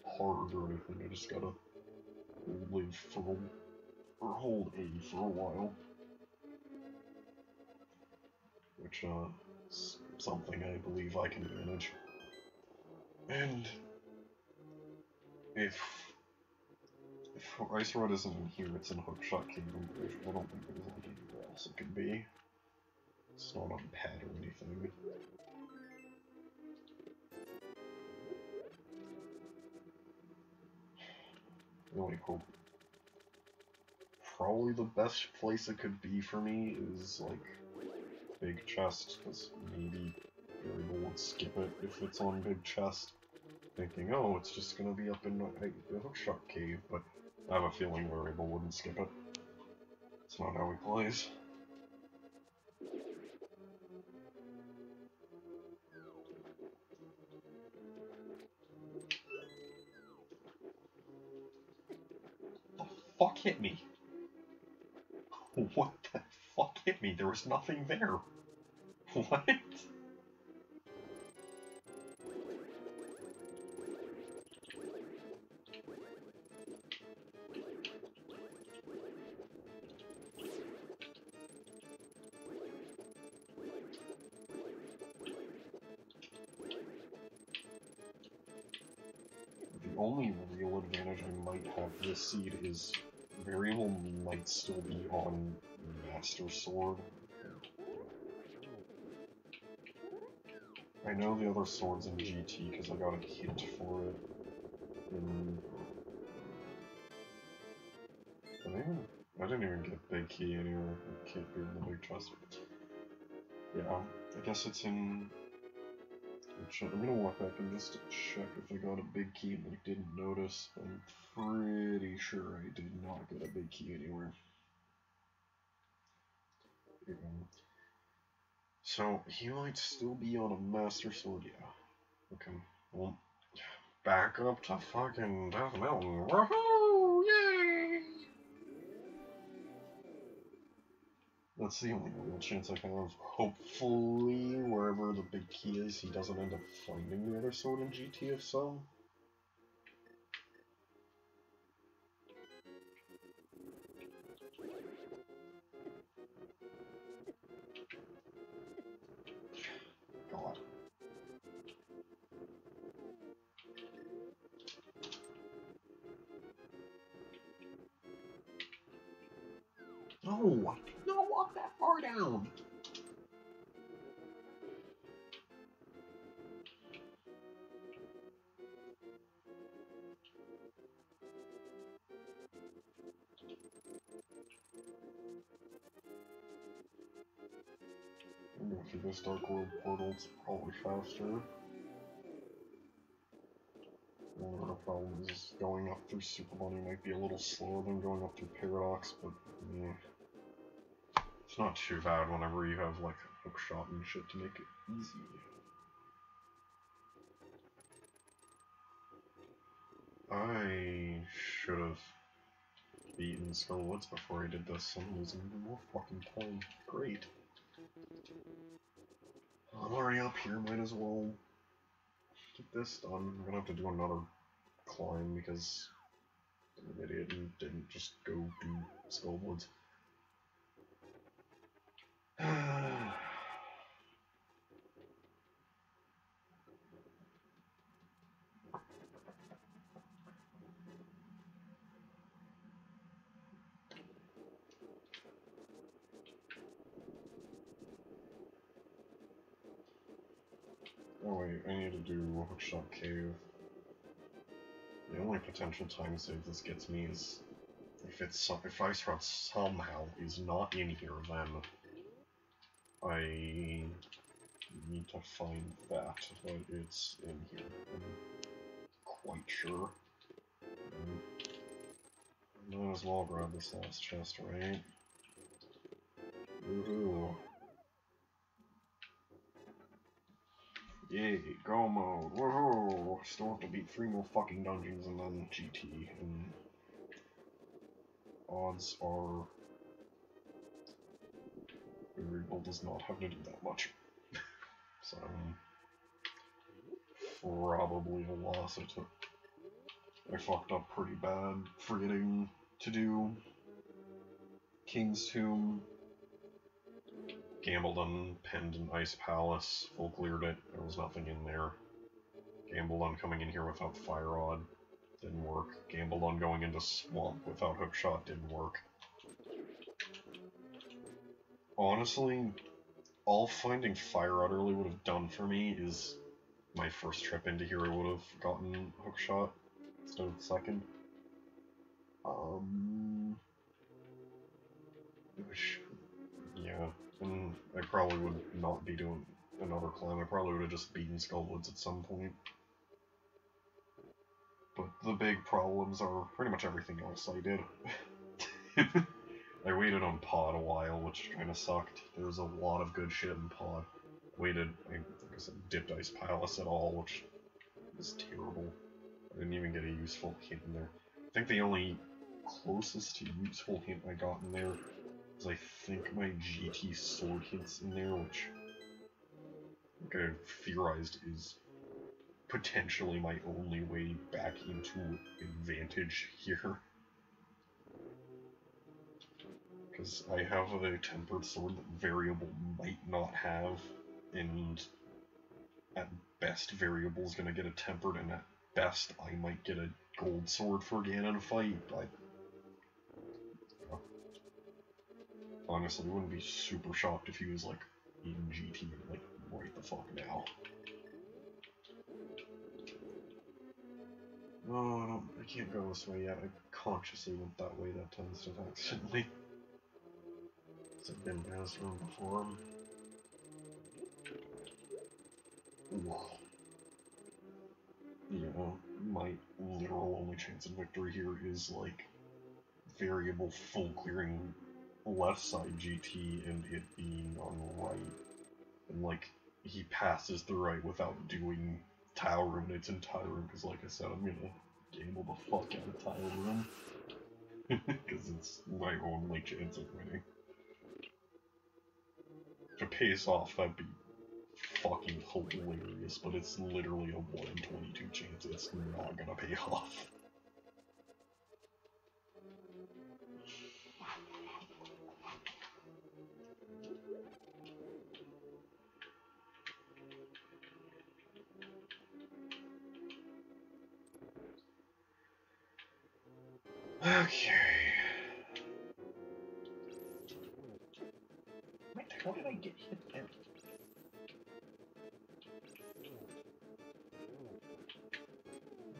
hard or anything. I just gotta live for or hold A for a while, which is something I believe I can manage. And if Ice Rod isn't in here, it's in Hookshot Kingdom. I don't think there's like anywhere else it could be. It's not on pad or anything. Really hope. Probably the best place it could be for me is like big chest, because maybe Variable would skip it if it's on big chest, thinking, oh, it's just gonna be up in the Hookshot Cave, but I have a feeling Variable wouldn't skip it. It's not how he plays. The fuck hit me? What the fuck hit me? There was nothing there. What? The only real advantage I might have this seed is Variable might still be on Master Sword. I know the other sword's in GT because I got a hint for it. I didn't even get Big Key anywhere. I can't be in the big chest. Yeah, I guess it's in... I'm gonna walk back and just check if I got a Big Key and I didn't notice. I'm pretty sure I did not get a Big Key anywhere. So, he might still be on a Master Sword, yeah. Okay, well, back up to fucking Death Mountain. Woohoo! Yay! That's the only real chance I have. Hopefully, wherever the Big Key is, he doesn't end up finding the other sword in GT if so. God. No! I did not walk that far down! I'm going through this Dark World portal, it's probably faster. One of the problems is going up through Super Money might be a little slower than going up through Paradox, but yeah. It's not too bad whenever you have like a hook shot and shit to make it easy. I should have beaten Skullwoods before I did this. I'm losing even more fucking time. Great. I'm already up here, might as well get this done. I'm gonna have to do another climb because I'm an idiot and didn't just go do Skullwoods. Oh wait, I need to do Hookshot Cave. The only potential time save this gets me is if Ice Rod somehow is not in here, then I need to find that, but it's in here. I'm quite sure. Might as well grab this last chest, right? Woohoo! Yay, go mode, woohoo! Still have to beat 3 more fucking dungeons and then GT, and odds are variable does not have to do that much. So, probably a loss. I fucked up pretty bad forgetting to do King's Tomb. Gambledon, Pendant, Ice Palace, full cleared it, there was nothing in there. Gambledon coming in here without Fire Rod, didn't work. Gambledon going into Swamp without Hookshot, didn't work. Honestly, all finding Fire Rod early would have done for me is my first trip into here I would have gotten Hookshot instead of the second. Yeah, and I probably would not be doing another climb. I probably would have just beaten Skullwoods at some point. But the big problems are pretty much everything else I did. I waited on Pod a while, which kind of sucked. There was a lot of good shit in Pod. Waited, like I said, dipped Ice Palace at all, which was terrible. I didn't even get a useful hint in there. I think the only closest to useful hint I got in there is I think my GT sword hints in there, which like I've theorized is potentially my only way back into advantage here. Because I have a tempered sword that variable might not have, and at best variable's gonna get a tempered, and at best I might get a gold sword for Ganon fight, but honestly, I wouldn't be super shocked if he was like in GT like right the fuck now. Oh, I can't go this way yet. I consciously went that way that tends to accidentally. I've been past one before. Ooh. You know, my literal only chance of victory here is like variable full clearing left side GT and it being on right. And like, he passes the right without doing tile room in its entire room, because like I said, I'm gonna gamble the fuck out of tile room. Because it's my only chance of winning. If it pays off, that'd be fucking hilarious, but it's literally a 1 in 22 chance it's not gonna pay off. Okay. Wait, how did I get hit again?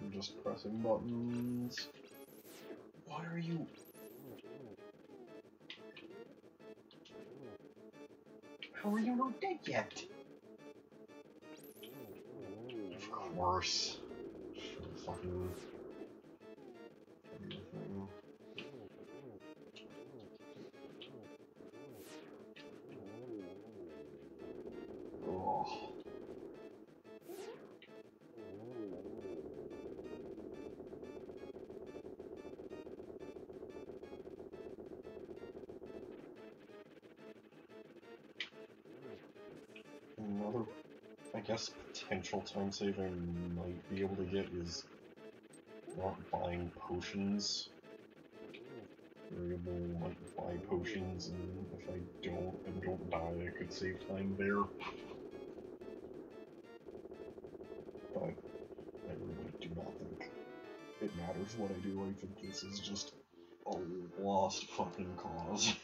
I'm just pressing buttons. What are you? How are you not dead yet? Of course. Fucking. Oh. Another, I guess, potential time save I might be able to get is not buying potions. Variable might buy potions, and if I don't die, I could save time there. But I really do not think it matters what I do. I think this is just a lost fucking cause.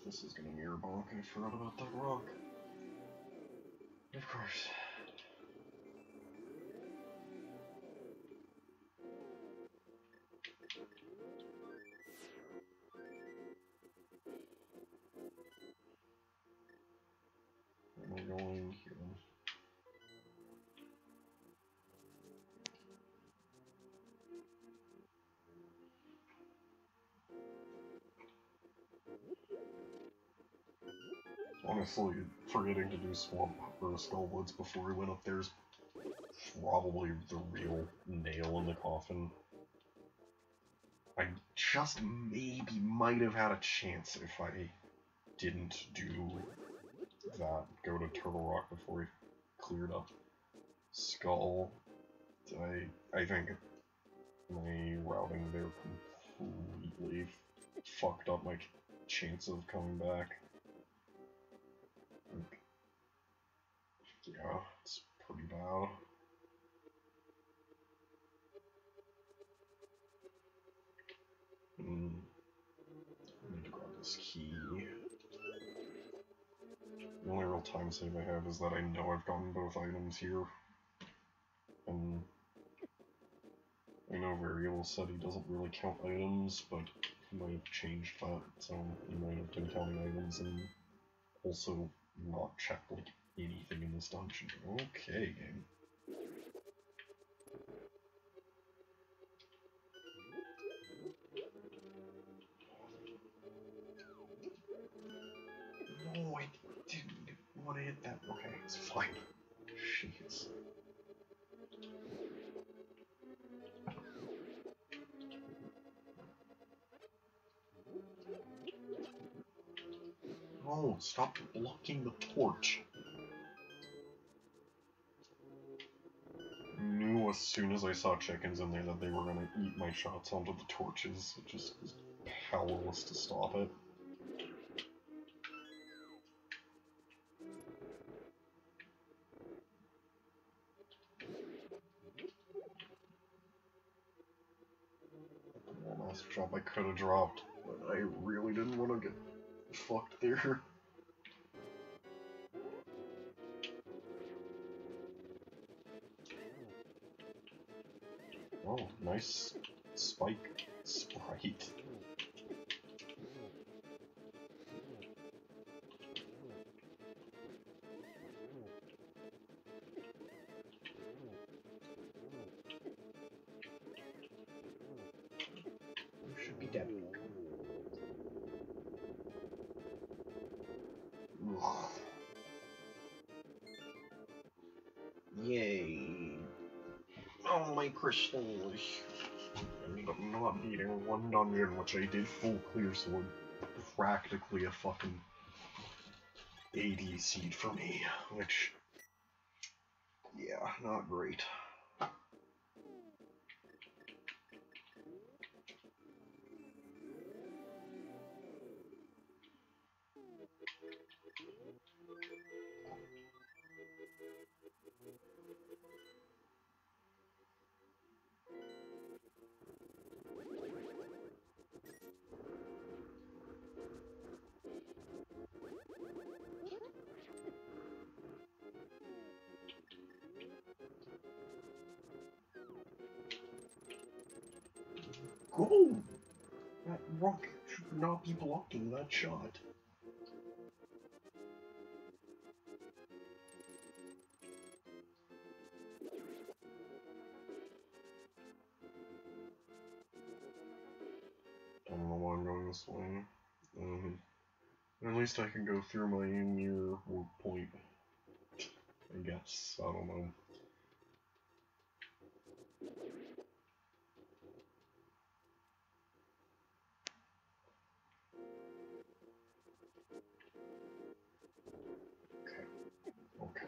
This is gonna mirror bonk. I forgot about that rock. Of course. Am I going here? Honestly, forgetting to do Swamp or Skullwoods before we went up there is probably the real nail in the coffin. I just maybe might have had a chance if I didn't do that. Go to Turtle Rock before we cleared up Skull. I think my routing there completely fucked up my chance of coming back. Like, yeah, it's pretty bad. I need to grab this key. The only real time save I have is that I know I've gotten both items here. And I know Variable said he doesn't really count items, but he might have changed that, so he might have been counting items and also not checked like anything in this dungeon. Okay, game. No, I didn't want to hit that. Okay, it's fine. Jeez. No, stop blocking the torch. I knew as soon as I saw chickens in there that they were gonna eat my shots onto the torches. It just was powerless to stop it. drop I could have dropped, but I really didn't want to get fucked there. Oh, nice spike sprite. You should be dead. Yay. Oh, my crystals. Ended up not beating one dungeon, which I did full clear, so practically a fucking AD seed for me, which, yeah, not great. Go! That rock should not be blocking that shot. Don't know why I'm going this way. At least I can go through my near warp point. I guess. I don't know. Okay. Okay.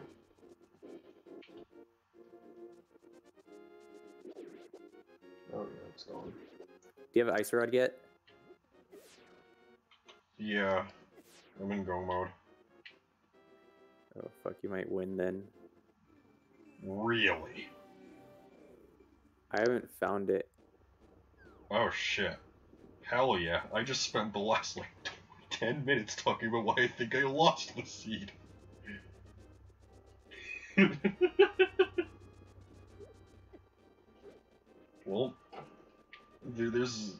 Oh yeah, it's gone. Do you have Ice Rod yet? Yeah. I'm in go mode. Oh fuck, you might win then. Really? I haven't found it. Oh shit. Hell yeah. I just spent the last like 10 minutes talking about why I think I lost the seed. Well, there's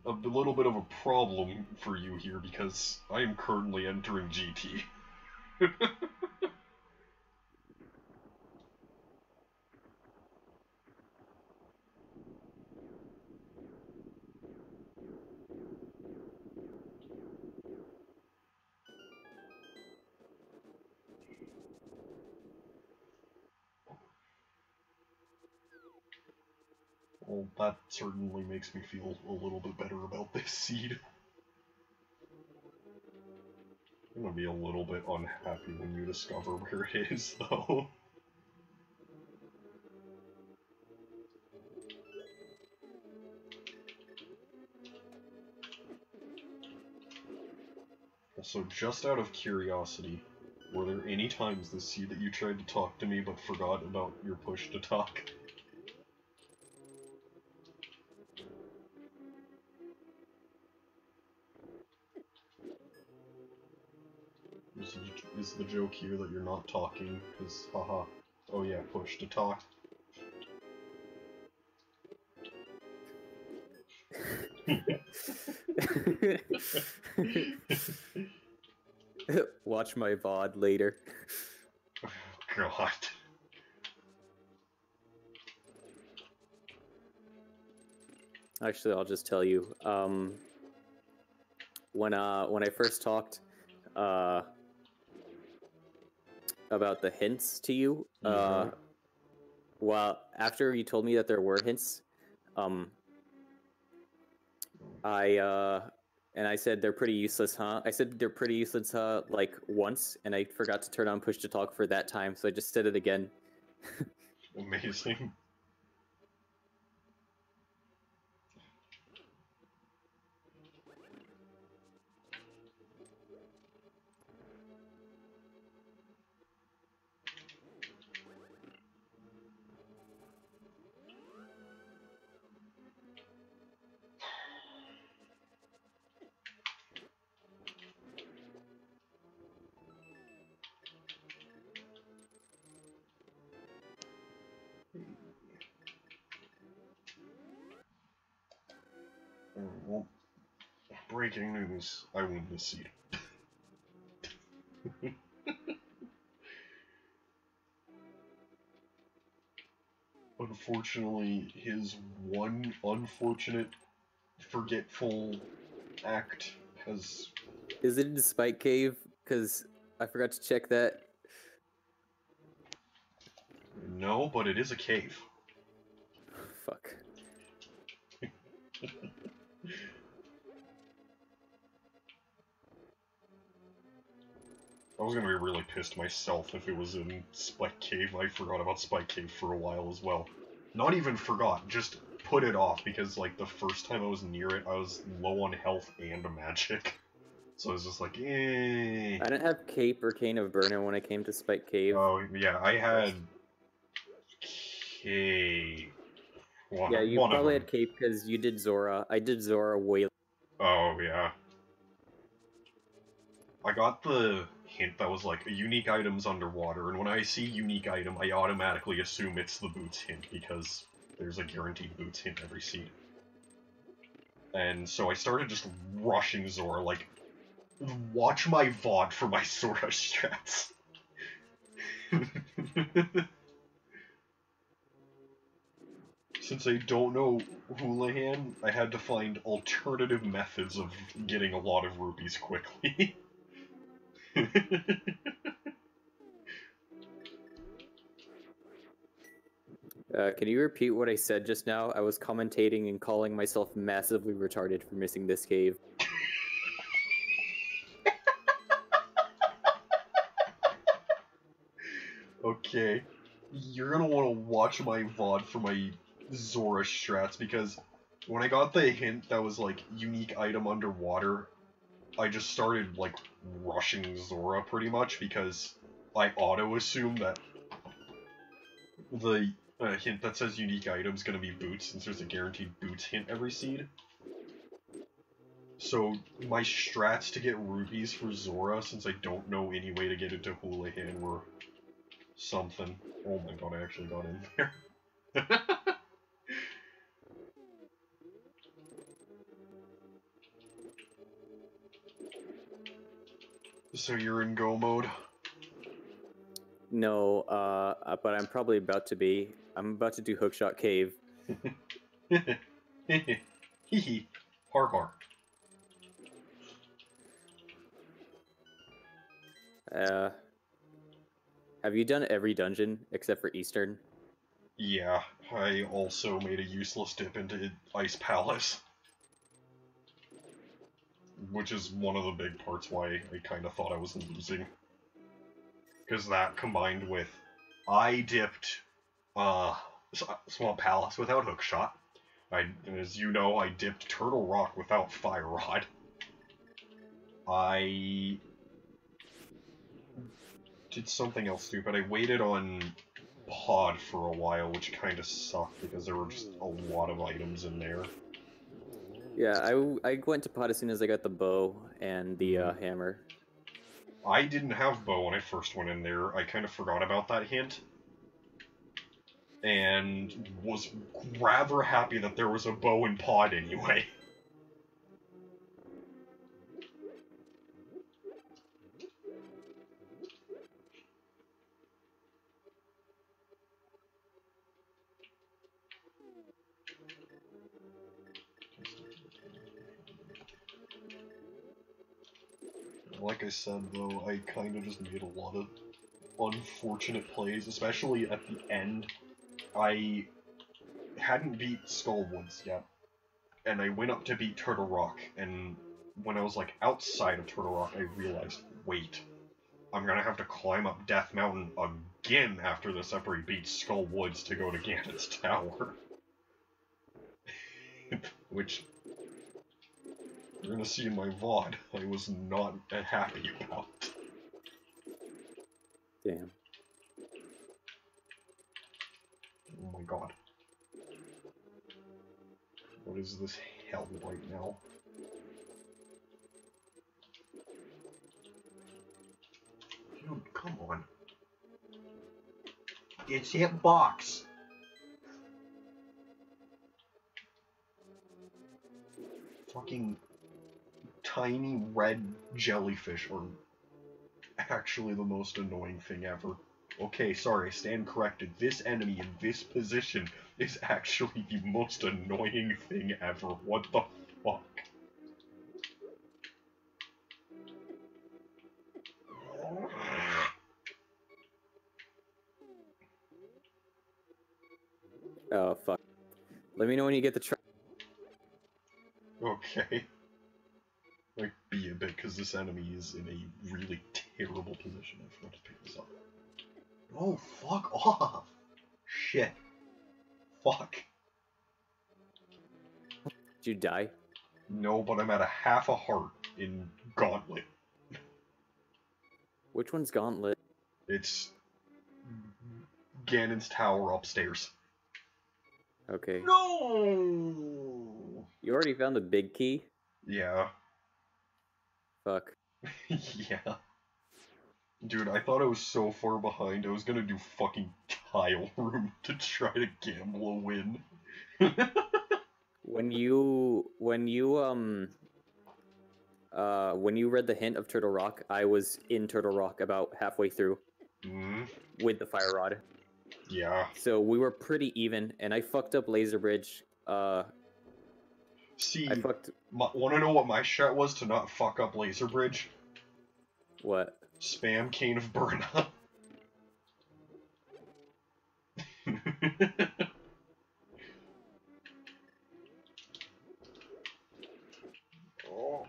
a little bit of a problem for you here because I am currently entering GT. Well, that certainly makes me feel a little bit better about this seed. I'm gonna be a little bit unhappy when you discover where it is, though. Also, just out of curiosity, were there any times this seed that you tried to talk to me but forgot about your push to talk? Is the joke here that you're not talking? Because, haha. Oh yeah, push to talk. Watch my VOD later. God. Actually, I'll just tell you. When I first talked about the hints to you, well, after you told me that there were hints, I said they're pretty useless, huh? I said they're pretty useless, huh? Like once, and I forgot to turn on push to talk for that time, so I just said it again. Amazing. Well, breaking news, I win this seed. Unfortunately, his one unfortunate, forgetful act has... Is it in Spike Cave? Because I forgot to check that. No, but it is a cave. Fuck. I was gonna be really pissed myself if it was in Spike Cave. I forgot about Spike Cave for a while as well. Not even forgot, just put it off, because, like, the first time I was near it, I was low on health and magic. So I was just like, eh. I didn't have Cape or Cane of Burner when I came to Spike Cave. Oh, yeah, I had... Cave. Yeah, you probably had Cape because you did Zora. I did Zora way... Oh, yeah. I got the hint that was like, unique items underwater, and when I see unique item, I automatically assume it's the boots hint, because there's a guaranteed boots hint every seed. And so I started just rushing Zora, like, watch my VOD for my Zora strats. Since I don't know Houlihan, I had to find alternative methods of getting a lot of rupees quickly. Can you repeat what I said just now? I was commentating and calling myself massively retarded for missing this cave. Okay. You're gonna want to watch my VOD for my Zora strats, because when I got the hint that was like, unique item underwater, I just started, like, rushing Zora pretty much, because I auto-assume that the hint that says unique item is gonna be boots, since there's a guaranteed boots hint every seed. So, my strats to get rupees for Zora, since I don't know any way to get into Houlihan, were something. Oh my god, I actually got in there. So you're in go mode? No, but I'm probably about to be. I'm about to do Hookshot Cave. Hee har har. Have you done every dungeon except for Eastern? Yeah, I also made a useless dip into Ice Palace. Which is one of the big parts why I kind of thought I was losing. Because that combined with, I dipped Swamp Palace without Hookshot. As you know, I dipped Turtle Rock without Fire Rod. I did something else stupid. I waited on Pod for a while, which kind of sucked because there were just a lot of items in there. Yeah, I went to Pod as soon as I got the bow and the hammer. I didn't have bow when I first went in there. I kind of forgot about that hint. And was rather happy that there was a bow in Pod anyway. Like I said, though, I kind of just made a lot of unfortunate plays, especially at the end. I hadn't beat Skullwoods yet, and I went up to beat Turtle Rock, and when I was, like, outside of Turtle Rock, I realized, wait, I'm gonna have to climb up Death Mountain again after this after I beat Skullwoods to go to Ganon's Tower. Which... you're gonna see in my VOD, I was not happy about. Damn. Oh my god. What is this hell right now? Dude, come on. It's hitbox! fucking tiny red jellyfish are actually the most annoying thing ever. Okay, sorry, I stand corrected. This enemy in this position is actually the most annoying thing ever. What the fuck? Oh, fuck. Let me know when you get the Okay. Like, be a bit, because this enemy is in a really terrible position. I forgot to pick this up. Oh, fuck off! Shit. Fuck. Did you die? No, but I'm at a half a heart in Gauntlet. Which one's Gauntlet? It's Ganon's tower upstairs. Okay. No! You already found the big key? Yeah. Fuck. Yeah. Dude, I thought I was so far behind, I was gonna do fucking tile room to try to gamble a win. When you read the hint of Turtle Rock, I was in Turtle Rock about halfway through with the fire rod. Yeah. So we were pretty even, and I fucked up Laser Bridge. See, I fucked. Wanna know what my shot was to not fuck up Laser Bridge? What? Spam Cane of Burna. Oh.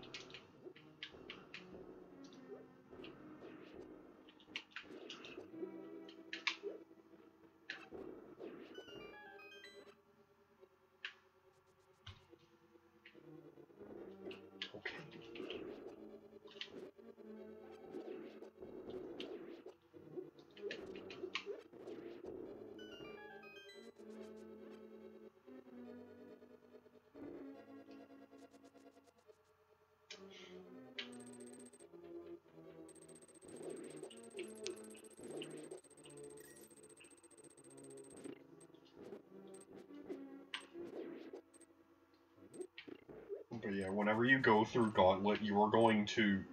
But yeah, whenever you go through Gauntlet, you are going to...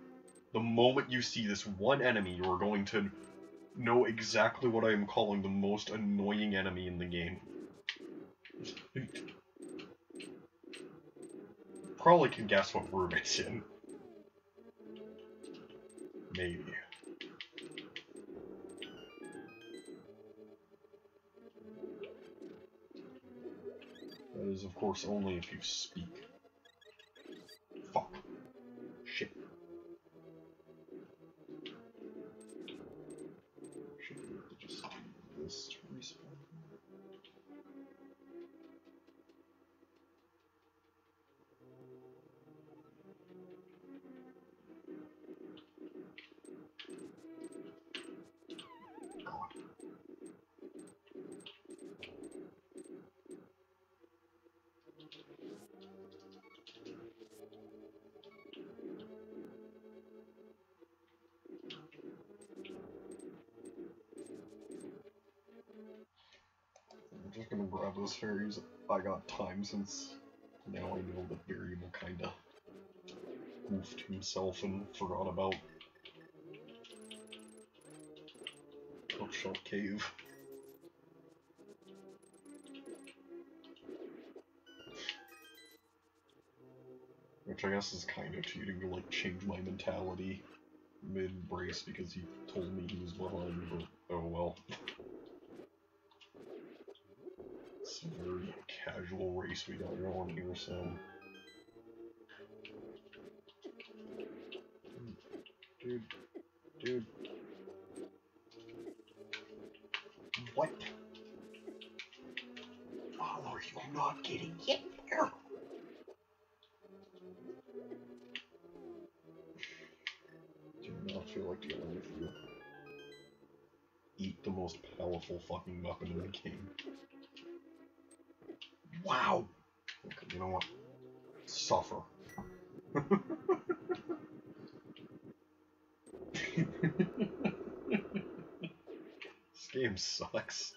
The moment you see this one enemy, you are going to know exactly what I am calling the most annoying enemy in the game. Probably can guess what room it's in. Maybe. That is, of course, only if you speak. Fuck. Shit. Should be able to just do this to respawn. God. I'm just gonna grab those fairies. I got time since now I know that Variable kinda goofed himself and forgot about Hookshot Cave. Which I guess is kind of cheating to like change my mentality mid-brace because he told me he was behind, but oh well. It's a very casual race we got going here, so... Dude. What? Father, you're not getting hit there! Do not feel like dealing with you. Eat the most powerful fucking weapon in the game. Wow! Okay, you know what? Suffer. This game sucks.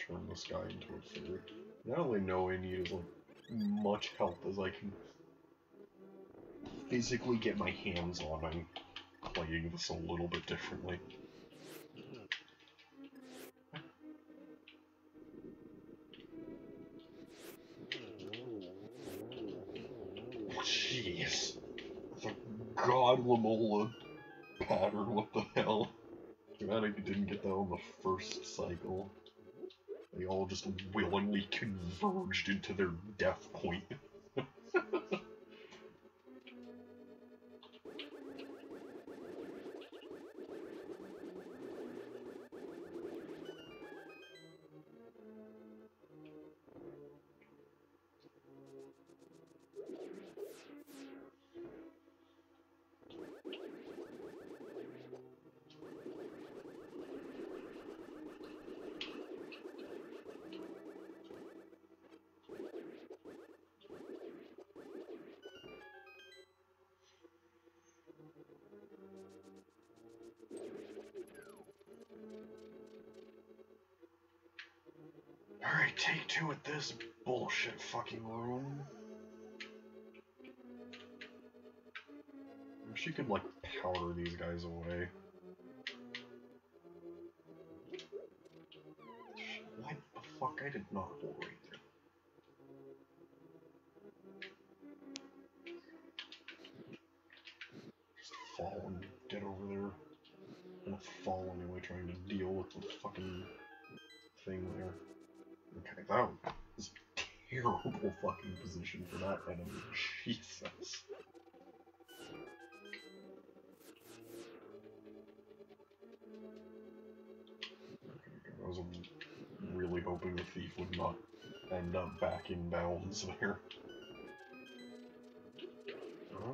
turn this guy into a fairy. Now I know I need as much help as I can physically get my hands on. I'm playing this a little bit differently. Jeez. The God Lamola pattern, what the hell? Too bad I didn't get that on the first cycle. They all just willingly converged into their death point. Alright, take two at this bullshit fucking room. Wish you could, like, powder these guys away. What the fuck? I did not hold right there. Just fall and get over there. I'm gonna fall anyway, trying to deal with the fucking thing there. Okay, that was a terrible fucking position for that enemy. Jesus. Okay, I was really hoping the thief would not end up back in bounds there.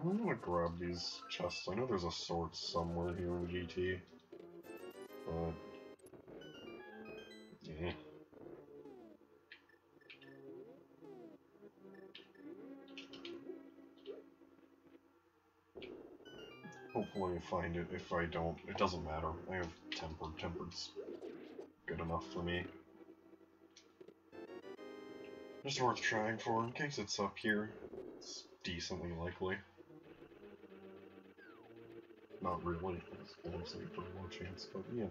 I'm gonna grab these chests. I know there's a sword somewhere here in GT. Yeah. Hopefully I find it. If I don't, it doesn't matter. I have tempered. Tempered's good enough for me. Just worth trying for in case it's up here. It's decently likely. Not really. It's honestly a pretty low chance, but you know.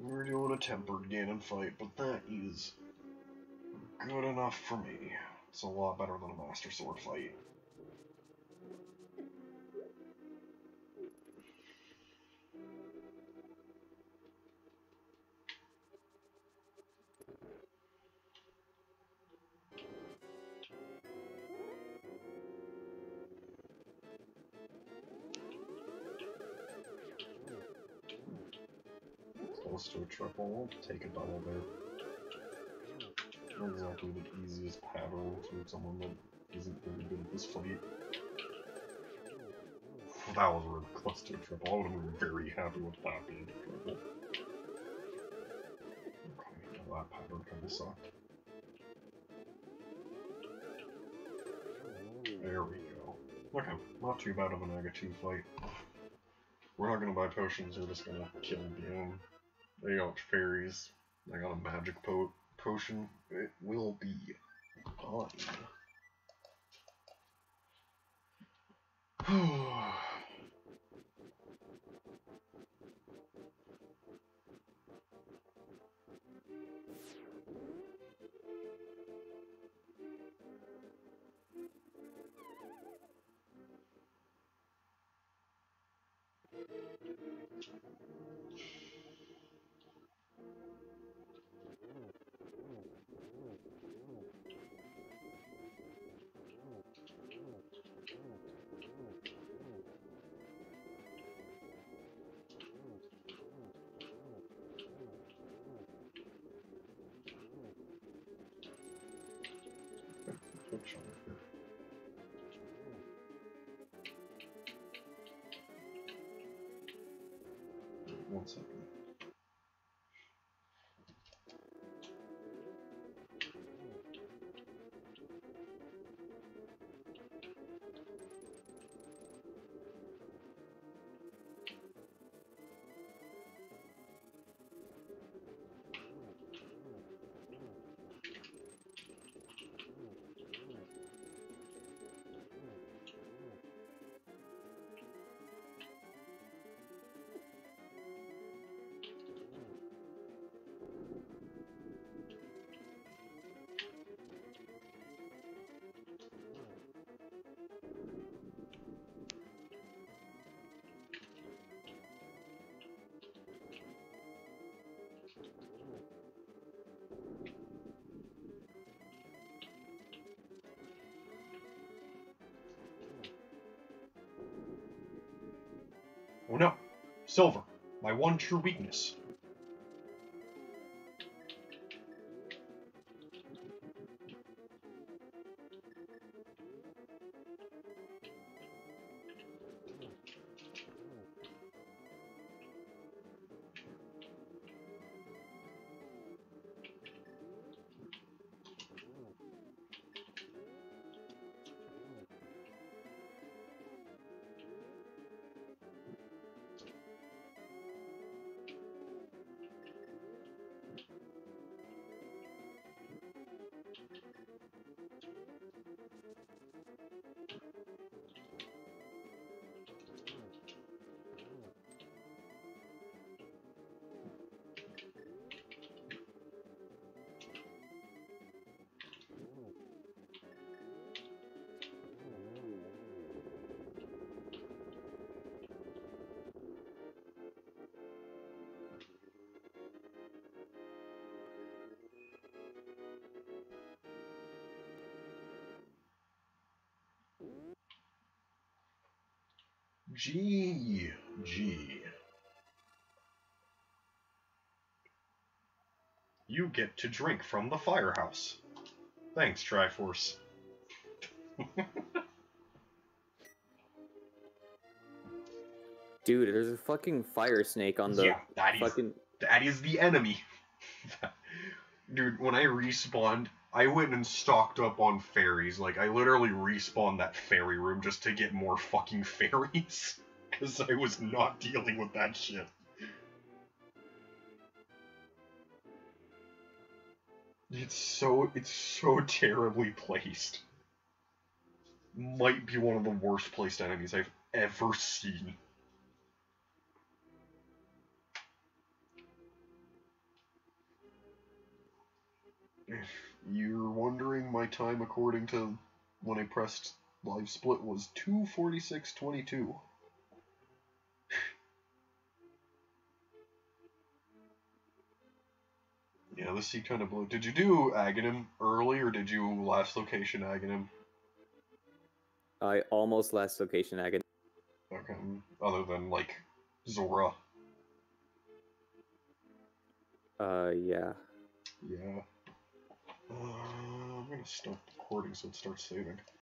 We're doing a tempered Ganon fight, but that is good enough for me. It's a lot better than a Master Sword fight. Close to a triple, I'll take a double there. Not exactly the easiest pattern for someone that isn't very good at this fight. That was really close to a triple. I would have been very happy with that being a triple. Okay, well, that pattern kind of sucked. There we go. Okay, not too bad of an Aga-2 fight. We're not gonna buy potions, we're just gonna kill Ganon. I got fairies. I got a magic potion. It will be fine. One second. Silver, my one true weakness. G. You get to drink from the firehouse. Thanks, Triforce. Dude, there's a fucking fire snake on the that is the enemy. Dude, when I respawned, I went and stocked up on fairies. Like, I literally respawned that fairy room just to get more fucking fairies. Because I was not dealing with that shit. It's so terribly placed. Might be one of the worst placed enemies I've ever seen. If you're wondering, my time according to when I pressed live split was 2:46:22. Yeah, this sea kind of blew. Did you do Aghanim early, or did you last location Aghanim? I almost last location Aghanim. Okay, other than, like, Zora. Yeah. Yeah. I'm gonna stop recording so it starts saving.